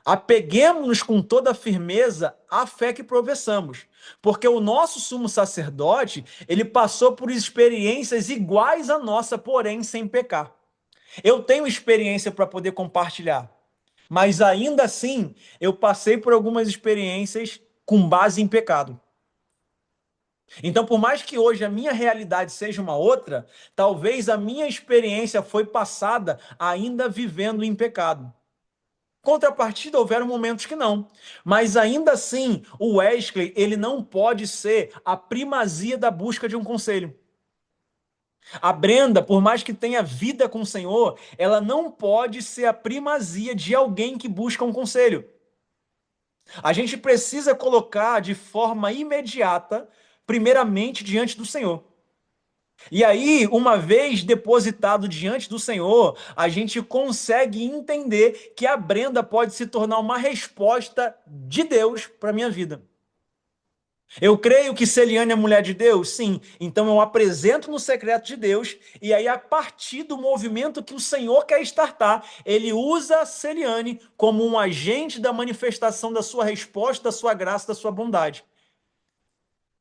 apeguemos-nos com toda a firmeza à fé que professamos, porque o nosso sumo sacerdote, ele passou por experiências iguais à nossa, porém sem pecar. Eu tenho experiência para poder compartilhar, mas ainda assim eu passei por algumas experiências com base em pecado. Então, por mais que hoje a minha realidade seja uma outra, talvez a minha experiência foi passada ainda vivendo em pecado. Contrapartida, houveram momentos que não. Mas ainda assim, o Wesley, ele não pode ser a primazia da busca de um conselho. A Brenda, por mais que tenha vida com o Senhor, ela não pode ser a primazia de alguém que busca um conselho. A gente precisa colocar de forma imediata, primeiramente diante do Senhor. E aí, uma vez depositado diante do Senhor, a gente consegue entender que a Brenda pode se tornar uma resposta de Deus para a minha vida. Eu creio que Celiane é mulher de Deus? Sim. Então eu apresento no secreto de Deus, e aí, a partir do movimento que o Senhor quer startar, ele usa a Celiane como um agente da manifestação da sua resposta, da sua graça, da sua bondade.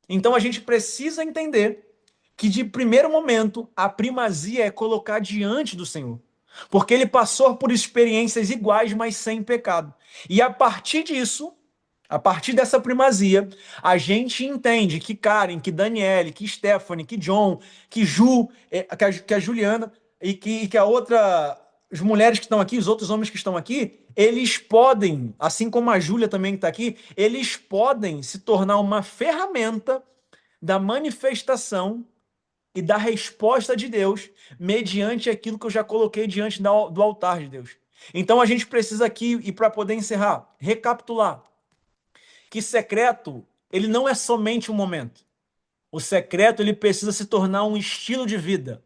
Então a gente precisa entender que, de primeiro momento, a primazia é colocar diante do Senhor. Porque ele passou por experiências iguais, mas sem pecado. E a partir disso, a partir dessa primazia, a gente entende que Karen, que Daniele, que Stephanie, que John, que Ju, que a Juliana e que a outra, as mulheres que estão aqui, os outros homens que estão aqui, eles podem, assim como a Júlia também que está aqui, eles podem se tornar uma ferramenta da manifestação e da resposta de Deus mediante aquilo que eu já coloquei diante do altar de Deus. Então a gente precisa aqui, e para poder encerrar, recapitular, que secreto, ele não é somente um momento. O secreto, ele precisa se tornar um estilo de vida.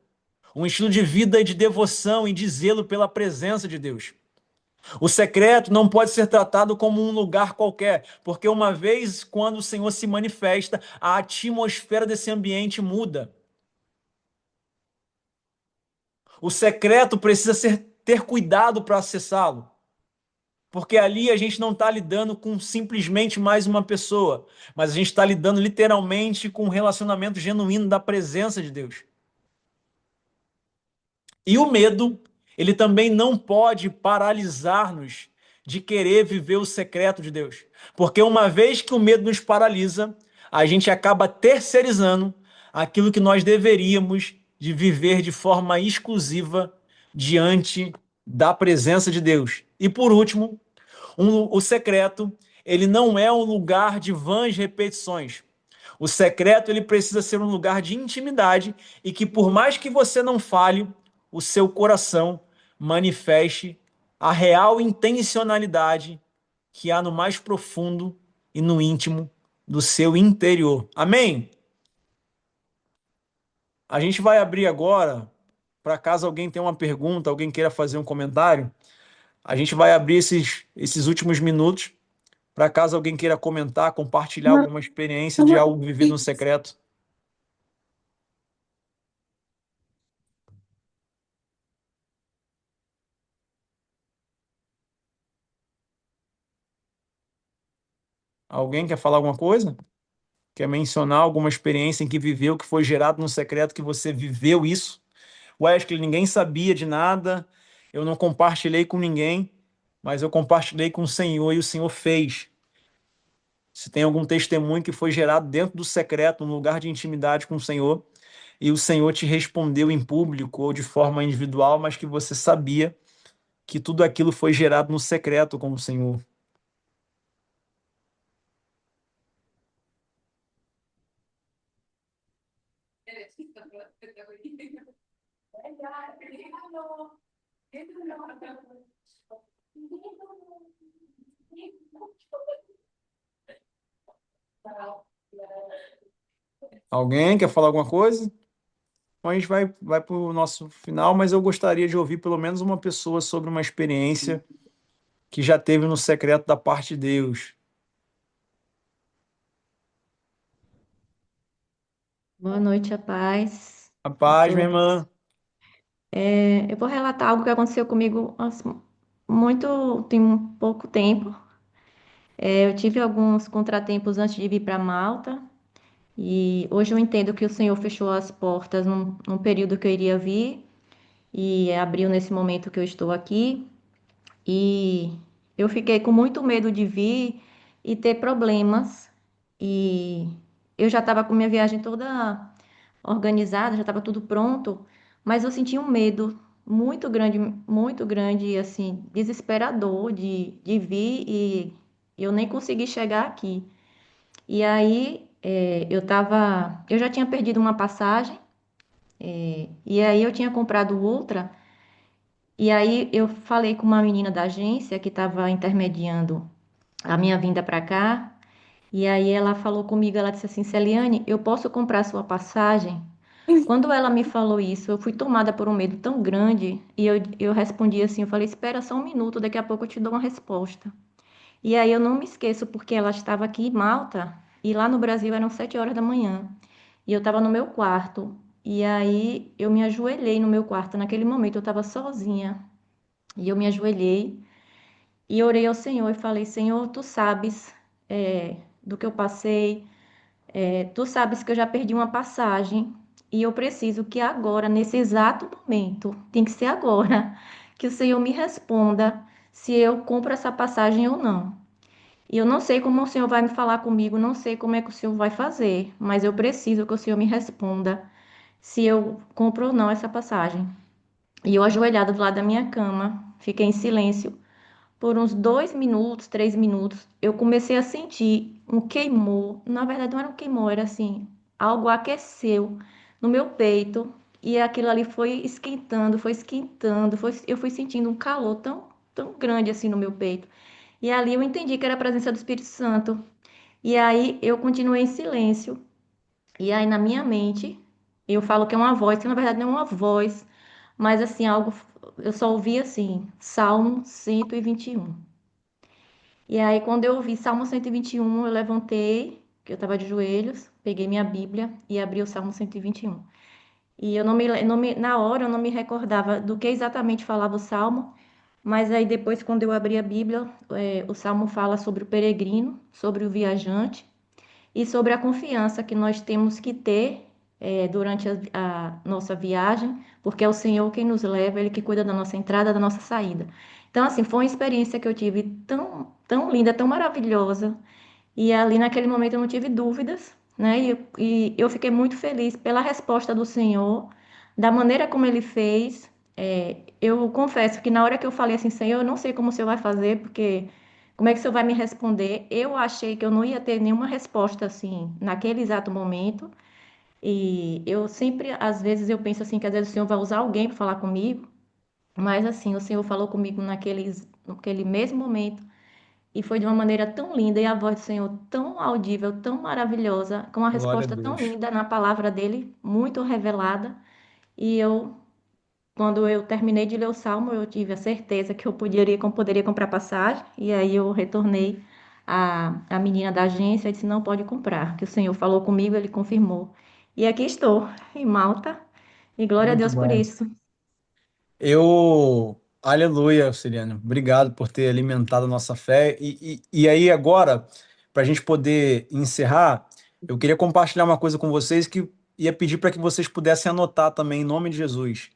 Um estilo de vida de devoção e de zelo pela presença de Deus. O secreto não pode ser tratado como um lugar qualquer, porque uma vez quando o Senhor se manifesta, a atmosfera desse ambiente muda. O secreto precisa ter cuidado para acessá-lo, porque ali a gente não está lidando com simplesmente mais uma pessoa, mas a gente está lidando literalmente com um relacionamento genuíno da presença de Deus. E o medo, ele também não pode paralisar-nos de querer viver o secreto de Deus, porque uma vez que o medo nos paralisa, a gente acaba terceirizando aquilo que nós deveríamos de viver de forma exclusiva diante da presença de Deus. E por último, o secreto, ele não é um lugar de vãs repetições. O secreto, ele precisa ser um lugar de intimidade e que, por mais que você não fale, o seu coração manifeste a real intencionalidade que há no mais profundo e no íntimo do seu interior. Amém? A gente vai abrir agora, para caso alguém tenha uma pergunta, alguém queira fazer um comentário, a gente vai abrir esses últimos minutos para caso alguém queira comentar, compartilhar alguma experiência de algo vivido no secreto. Alguém quer falar alguma coisa? Quer mencionar alguma experiência em que viveu, que foi gerado no secreto, que você viveu isso? Wesley, ninguém sabia de nada, eu não compartilhei com ninguém, mas eu compartilhei com o Senhor e o Senhor fez. Se tem algum testemunho que foi gerado dentro do secreto, num lugar de intimidade com o Senhor, e o Senhor te respondeu em público ou de forma individual, mas que você sabia que tudo aquilo foi gerado no secreto com o Senhor. Alguém quer falar alguma coisa? Então a gente vai para o nosso final, mas eu gostaria de ouvir pelo menos uma pessoa sobre uma experiência que já teve no secreto da parte de Deus. Boa noite, a paz A a paz, minha todos. irmã. Eu vou relatar algo que aconteceu comigo tem um pouco tempo. Eu tive alguns contratempos antes de vir para Malta, e hoje eu entendo que o Senhor fechou as portas num período que eu iria vir, e abriu nesse momento que eu estou aqui. E eu fiquei com muito medo de vir e ter problemas. E eu já estava com minha viagem toda organizada, já estava tudo pronto, mas eu senti um medo muito grande, assim, desesperador de vir e eu nem consegui chegar aqui. E aí eu já tinha perdido uma passagem E aí eu tinha comprado outra, e aí eu falei com uma menina da agência que estava intermediando a minha vinda para cá, e aí ela falou comigo, ela disse assim, Celiane, eu posso comprar sua passagem? Quando ela me falou isso, eu fui tomada por um medo tão grande, e eu respondi assim, eu falei, espera só um minuto, daqui a pouco eu te dou uma resposta. E aí eu não me esqueço, porque ela estava aqui em Malta, e lá no Brasil eram 7 horas da manhã. E eu estava no meu quarto. E aí eu me ajoelhei no meu quarto. Naquele momento eu estava sozinha. E eu me ajoelhei e orei ao Senhor e falei: Senhor, tu sabes do que eu passei, tu sabes que eu já perdi uma passagem. E eu preciso que agora, nesse exato momento, tem que ser agora, que o Senhor me responda se eu compro essa passagem ou não. E eu não sei como o Senhor vai me falar comigo, não sei como é que o Senhor vai fazer, mas eu preciso que o Senhor me responda se eu compro ou não essa passagem. E eu ajoelhada do lado da minha cama, fiquei em silêncio por uns 2 minutos, 3 minutos. Eu comecei a sentir um queimor. Na verdade, não era um queimor, era assim, algo aqueceu no meu peito e aquilo ali foi esquentando, eu fui sentindo um calor tão grande assim no meu peito. E ali eu entendi que era a presença do Espírito Santo. E aí eu continuei em silêncio. E aí na minha mente, eu falo que é uma voz, que na verdade não é uma voz, mas assim, algo, eu só ouvi assim, Salmo 121. E aí quando eu ouvi Salmo 121, eu levantei, que eu estava de joelhos, peguei minha Bíblia e abri o Salmo 121. E eu na hora eu não me recordava do que exatamente falava o Salmo, mas aí depois, quando eu abri a Bíblia, o Salmo fala sobre o peregrino, sobre o viajante, e sobre a confiança que nós temos que ter durante a nossa viagem, porque é o Senhor quem nos leva, Ele que cuida da nossa entrada, da nossa saída. Então, assim, foi uma experiência que eu tive tão linda, tão maravilhosa, e ali naquele momento eu não tive dúvidas, né? E eu fiquei muito feliz pela resposta do Senhor, da maneira como Ele fez. Eu confesso que na hora que eu falei assim, Senhor, eu não sei como o Senhor vai fazer, porque como é que o Senhor vai me responder? Eu achei que eu não ia ter nenhuma resposta assim naquele exato momento. E eu sempre, às vezes, eu penso assim que às vezes o Senhor vai usar alguém para falar comigo, mas assim, o Senhor falou comigo naquele mesmo momento. E foi de uma maneira tão linda, e a voz do Senhor tão audível, tão maravilhosa, com uma Glória a resposta tão Deus. linda na palavra dele, muito revelada. E quando eu terminei de ler o Salmo, eu tive a certeza que eu poderia comprar passagem. E aí eu retornei à menina da agência e disse, não pode comprar, que o Senhor falou comigo, ele confirmou. E aqui estou, em Malta, e glória a Muito Deus por bom. isso. Aleluia, Siriane. Obrigado por ter alimentado a nossa fé. E aí, agora, para a gente poder encerrar, eu queria compartilhar uma coisa com vocês que ia pedir para que vocês pudessem anotar também, em nome de Jesus.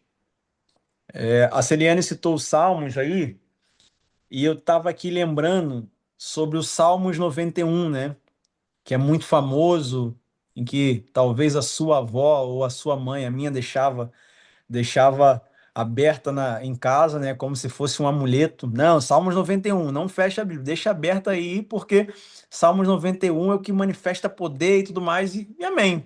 A Celiane citou os Salmos aí, e eu estava aqui lembrando sobre o Salmos 91, né? Que é muito famoso, em que talvez a sua avó ou a sua mãe, a minha, deixava aberta em casa, né, como se fosse um amuleto. Não, Salmos 91, não fecha a Bíblia, deixa aberta aí, porque Salmos 91 é o que manifesta poder e tudo mais, e amém.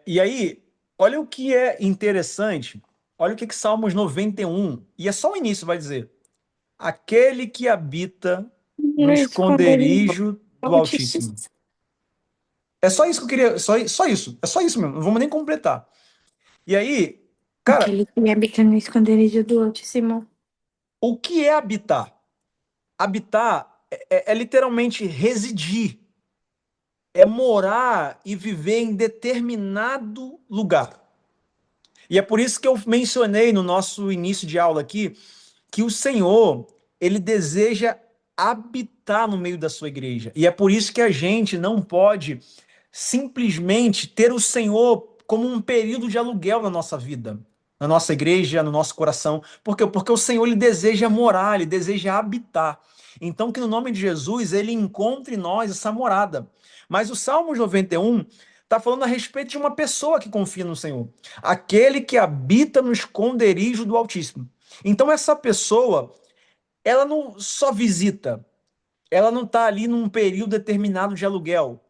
E aí, olha o que é interessante, olha o que Salmos 91, e é só o início, vai dizer, aquele que habita no No esconderijo esconderijo do Altíssimo. Altíssimo. É só isso que eu queria, só isso, é só isso mesmo, não vamos nem completar. E aí, cara, Aquele que habita no esconderijo do Altíssimo. o que é habitar? Habitar é literalmente residir, é morar e viver em determinado lugar. E é por isso que eu mencionei no nosso início de aula aqui que o Senhor, ele deseja habitar no meio da sua igreja. E é por isso que a gente não pode simplesmente ter o Senhor como um período de aluguel na nossa vida, na nossa igreja, no nosso coração. Por quê? Porque o Senhor, ele deseja morar, ele deseja habitar. Então, que no nome de Jesus, ele encontre em nós essa morada. Mas o Salmo 91 está falando a respeito de uma pessoa que confia no Senhor. Aquele que habita no esconderijo do Altíssimo. Então, essa pessoa, ela não só visita, ela não está ali num período determinado de aluguel.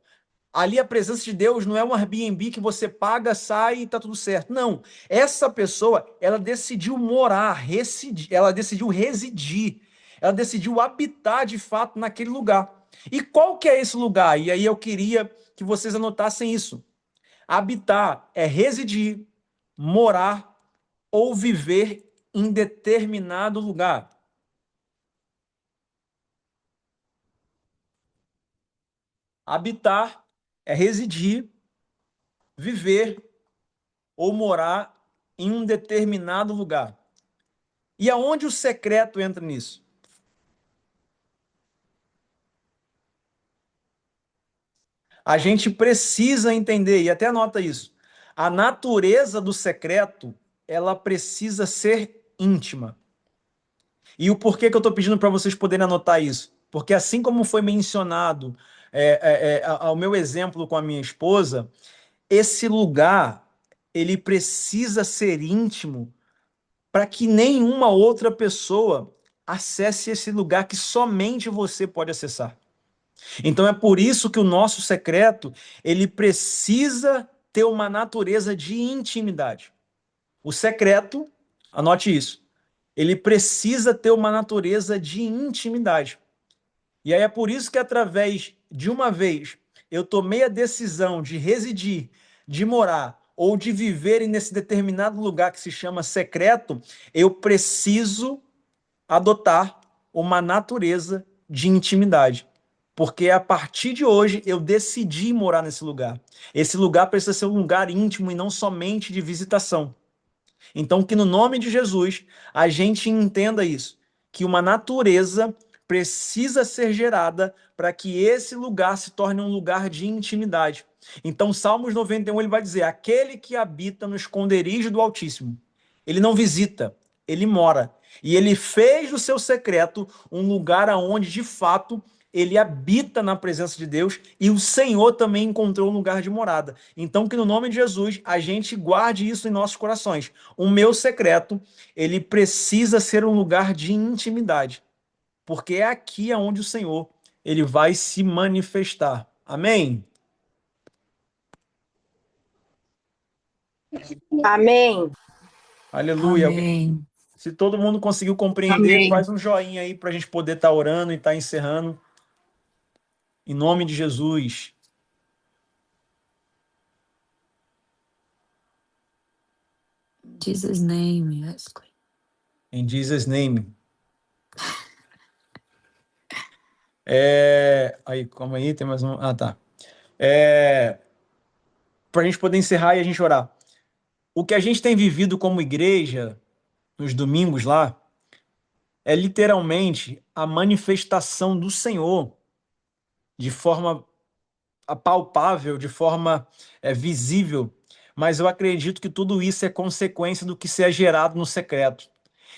Ali a presença de Deus não é um Airbnb que você paga, sai e tá tudo certo. Não. Essa pessoa, ela decidiu morar, residir, ela decidiu residir, ela decidiu habitar de fato naquele lugar. E qual que é esse lugar? E aí eu queria que vocês anotassem isso. Habitar é residir, morar ou viver em determinado lugar. Habitar é residir, viver ou morar em um determinado lugar. E aonde o secreto entra nisso? A gente precisa entender, e até anota isso, a natureza do secreto, ela precisa ser íntima. E o porquê que eu estou pedindo para vocês poderem anotar isso? Porque assim como foi mencionado ao meu exemplo com a minha esposa, esse lugar, ele precisa ser íntimo para que nenhuma outra pessoa acesse esse lugar que somente você pode acessar. Então é por isso que o nosso secreto, ele precisa ter uma natureza de intimidade. O secreto, anote isso, ele precisa ter uma natureza de intimidade. E aí é por isso que através de uma vez eu tomei a decisão de residir, de morar ou de viver nesse determinado lugar que se chama secreto, eu preciso adotar uma natureza de intimidade. Porque a partir de hoje eu decidi morar nesse lugar. Esse lugar precisa ser um lugar íntimo e não somente de visitação. Então, que no nome de Jesus a gente entenda isso, que uma natureza precisa ser gerada para que esse lugar se torne um lugar de intimidade. Então, Salmos 91 ele vai dizer: aquele que habita no esconderijo do Altíssimo, ele não visita, ele mora. E ele fez do seu secreto um lugar aonde, de fato, ele habita na presença de Deus e o Senhor também encontrou um lugar de morada. Então, que no nome de Jesus a gente guarde isso em nossos corações. O meu secreto, ele precisa ser um lugar de intimidade, porque é aqui aonde o Senhor ele vai se manifestar. Amém? Amém. Aleluia. Amém. Se todo mundo conseguiu compreender, Amém. faz um joinha aí para a gente poder estar orando e estar encerrando. Em nome de Jesus. In Jesus' name, Wesley. Em Jesus' name. Aí, calma aí, tem mais um. Ah, tá. Para a gente poder encerrar e a gente orar. O que a gente tem vivido como igreja nos domingos lá é literalmente a manifestação do Senhor de forma palpável, de forma visível. Mas eu acredito que tudo isso é consequência do que se é gerado no secreto.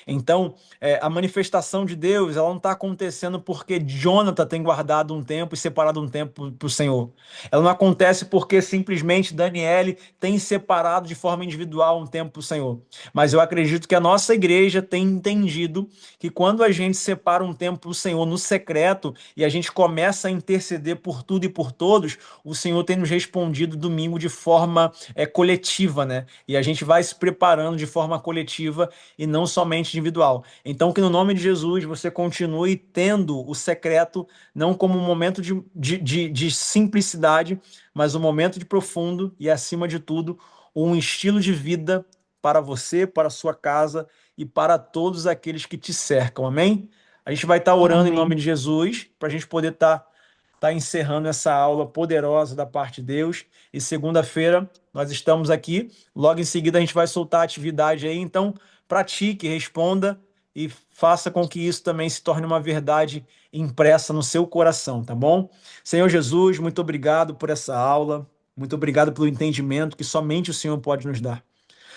Então, a manifestação de Deus, ela não está acontecendo porque Jonathan tem guardado um tempo e separado um tempo para o Senhor. Ela não acontece porque simplesmente Daniele tem separado de forma individual um tempo para o Senhor. Mas eu acredito que a nossa igreja tem entendido que quando a gente separa um tempo para o Senhor no secreto e a gente começa a interceder por tudo e por todos, o Senhor tem nos respondido domingo de forma coletiva, né? E a gente vai se preparando de forma coletiva e não somente individual. Então, que no nome de Jesus você continue tendo o secreto não como um momento de simplicidade, mas um momento de profundo e, acima de tudo, um estilo de vida para você, para a sua casa e para todos aqueles que te cercam. Amém? A gente vai estar orando em nome de Jesus para a gente poder estar encerrando essa aula poderosa da parte de Deus. E segunda-feira nós estamos aqui. Logo em seguida a gente vai soltar a atividade aí. Então, pratique, responda e faça com que isso também se torne uma verdade impressa no seu coração, tá bom? Senhor Jesus, muito obrigado por essa aula. Muito obrigado pelo entendimento que somente o Senhor pode nos dar.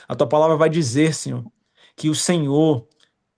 A tua palavra vai dizer, Senhor, que o Senhor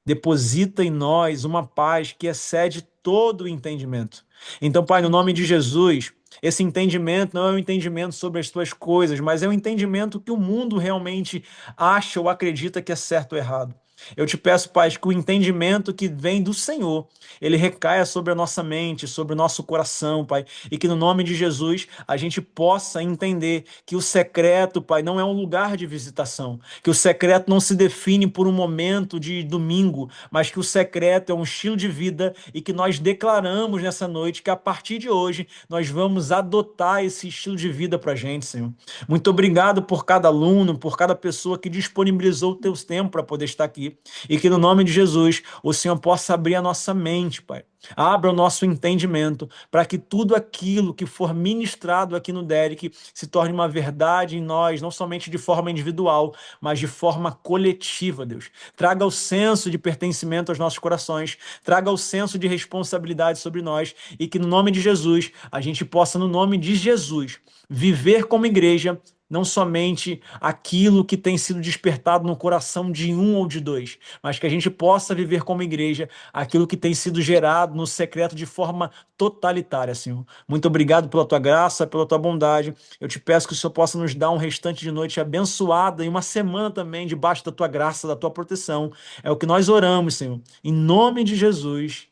deposita em nós uma paz que excede todo o entendimento. Então, Pai, no nome de Jesus, esse entendimento não é um entendimento sobre as tuas coisas, mas é um entendimento que o mundo realmente acha ou acredita que é certo ou errado. Eu te peço, Pai, que o entendimento que vem do Senhor, ele recaia sobre a nossa mente, sobre o nosso coração, Pai, e que no nome de Jesus a gente possa entender que o secreto, Pai, não é um lugar de visitação, que o secreto não se define por um momento de domingo, mas que o secreto é um estilo de vida e que nós declaramos nessa noite que a partir de hoje nós vamos adotar esse estilo de vida para a gente, Senhor. Muito obrigado por cada aluno, por cada pessoa que disponibilizou o teu tempo para poder estar aqui e que no nome de Jesus o Senhor possa abrir a nossa mente, Pai. Abra o nosso entendimento para que tudo aquilo que for ministrado aqui no Derek se torne uma verdade em nós, não somente de forma individual, mas de forma coletiva, Deus. Traga o senso de pertencimento aos nossos corações, traga o senso de responsabilidade sobre nós e que no nome de Jesus a gente possa, no nome de Jesus, viver como igreja, não somente aquilo que tem sido despertado no coração de um ou de dois, mas que a gente possa viver como igreja aquilo que tem sido gerado no secreto de forma totalitária, Senhor. Muito obrigado pela tua graça, pela tua bondade. Eu te peço que o Senhor possa nos dar um restante de noite abençoada e uma semana também debaixo da tua graça, da tua proteção. É o que nós oramos, Senhor. Em nome de Jesus.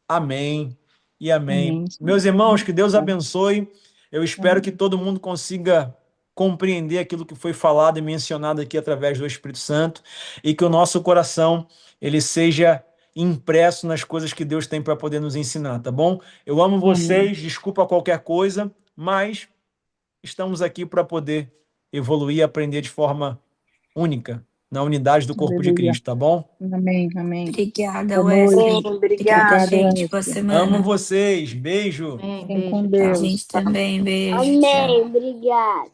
Amém e amém. Amém. Meus irmãos, que Deus abençoe. Eu espero que todo mundo consiga compreender aquilo que foi falado e mencionado aqui através do Espírito Santo e que o nosso coração ele seja impresso nas coisas que Deus tem para poder nos ensinar, tá bom? Eu amo vocês, desculpa qualquer coisa, mas estamos aqui para poder evoluir e aprender de forma única, na unidade do corpo de Aleluia. Cristo, tá bom? Amém, amém. Obrigada, Boa noite. Wesley. Amém, Obrigada, obrigada. gente. Boa Wesley. Amo semana. vocês, beijo. Amém, Fiquem com beijo, tchau. A Deus. gente também. Beijo. Amém, Tchau. obrigada.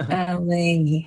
Amém.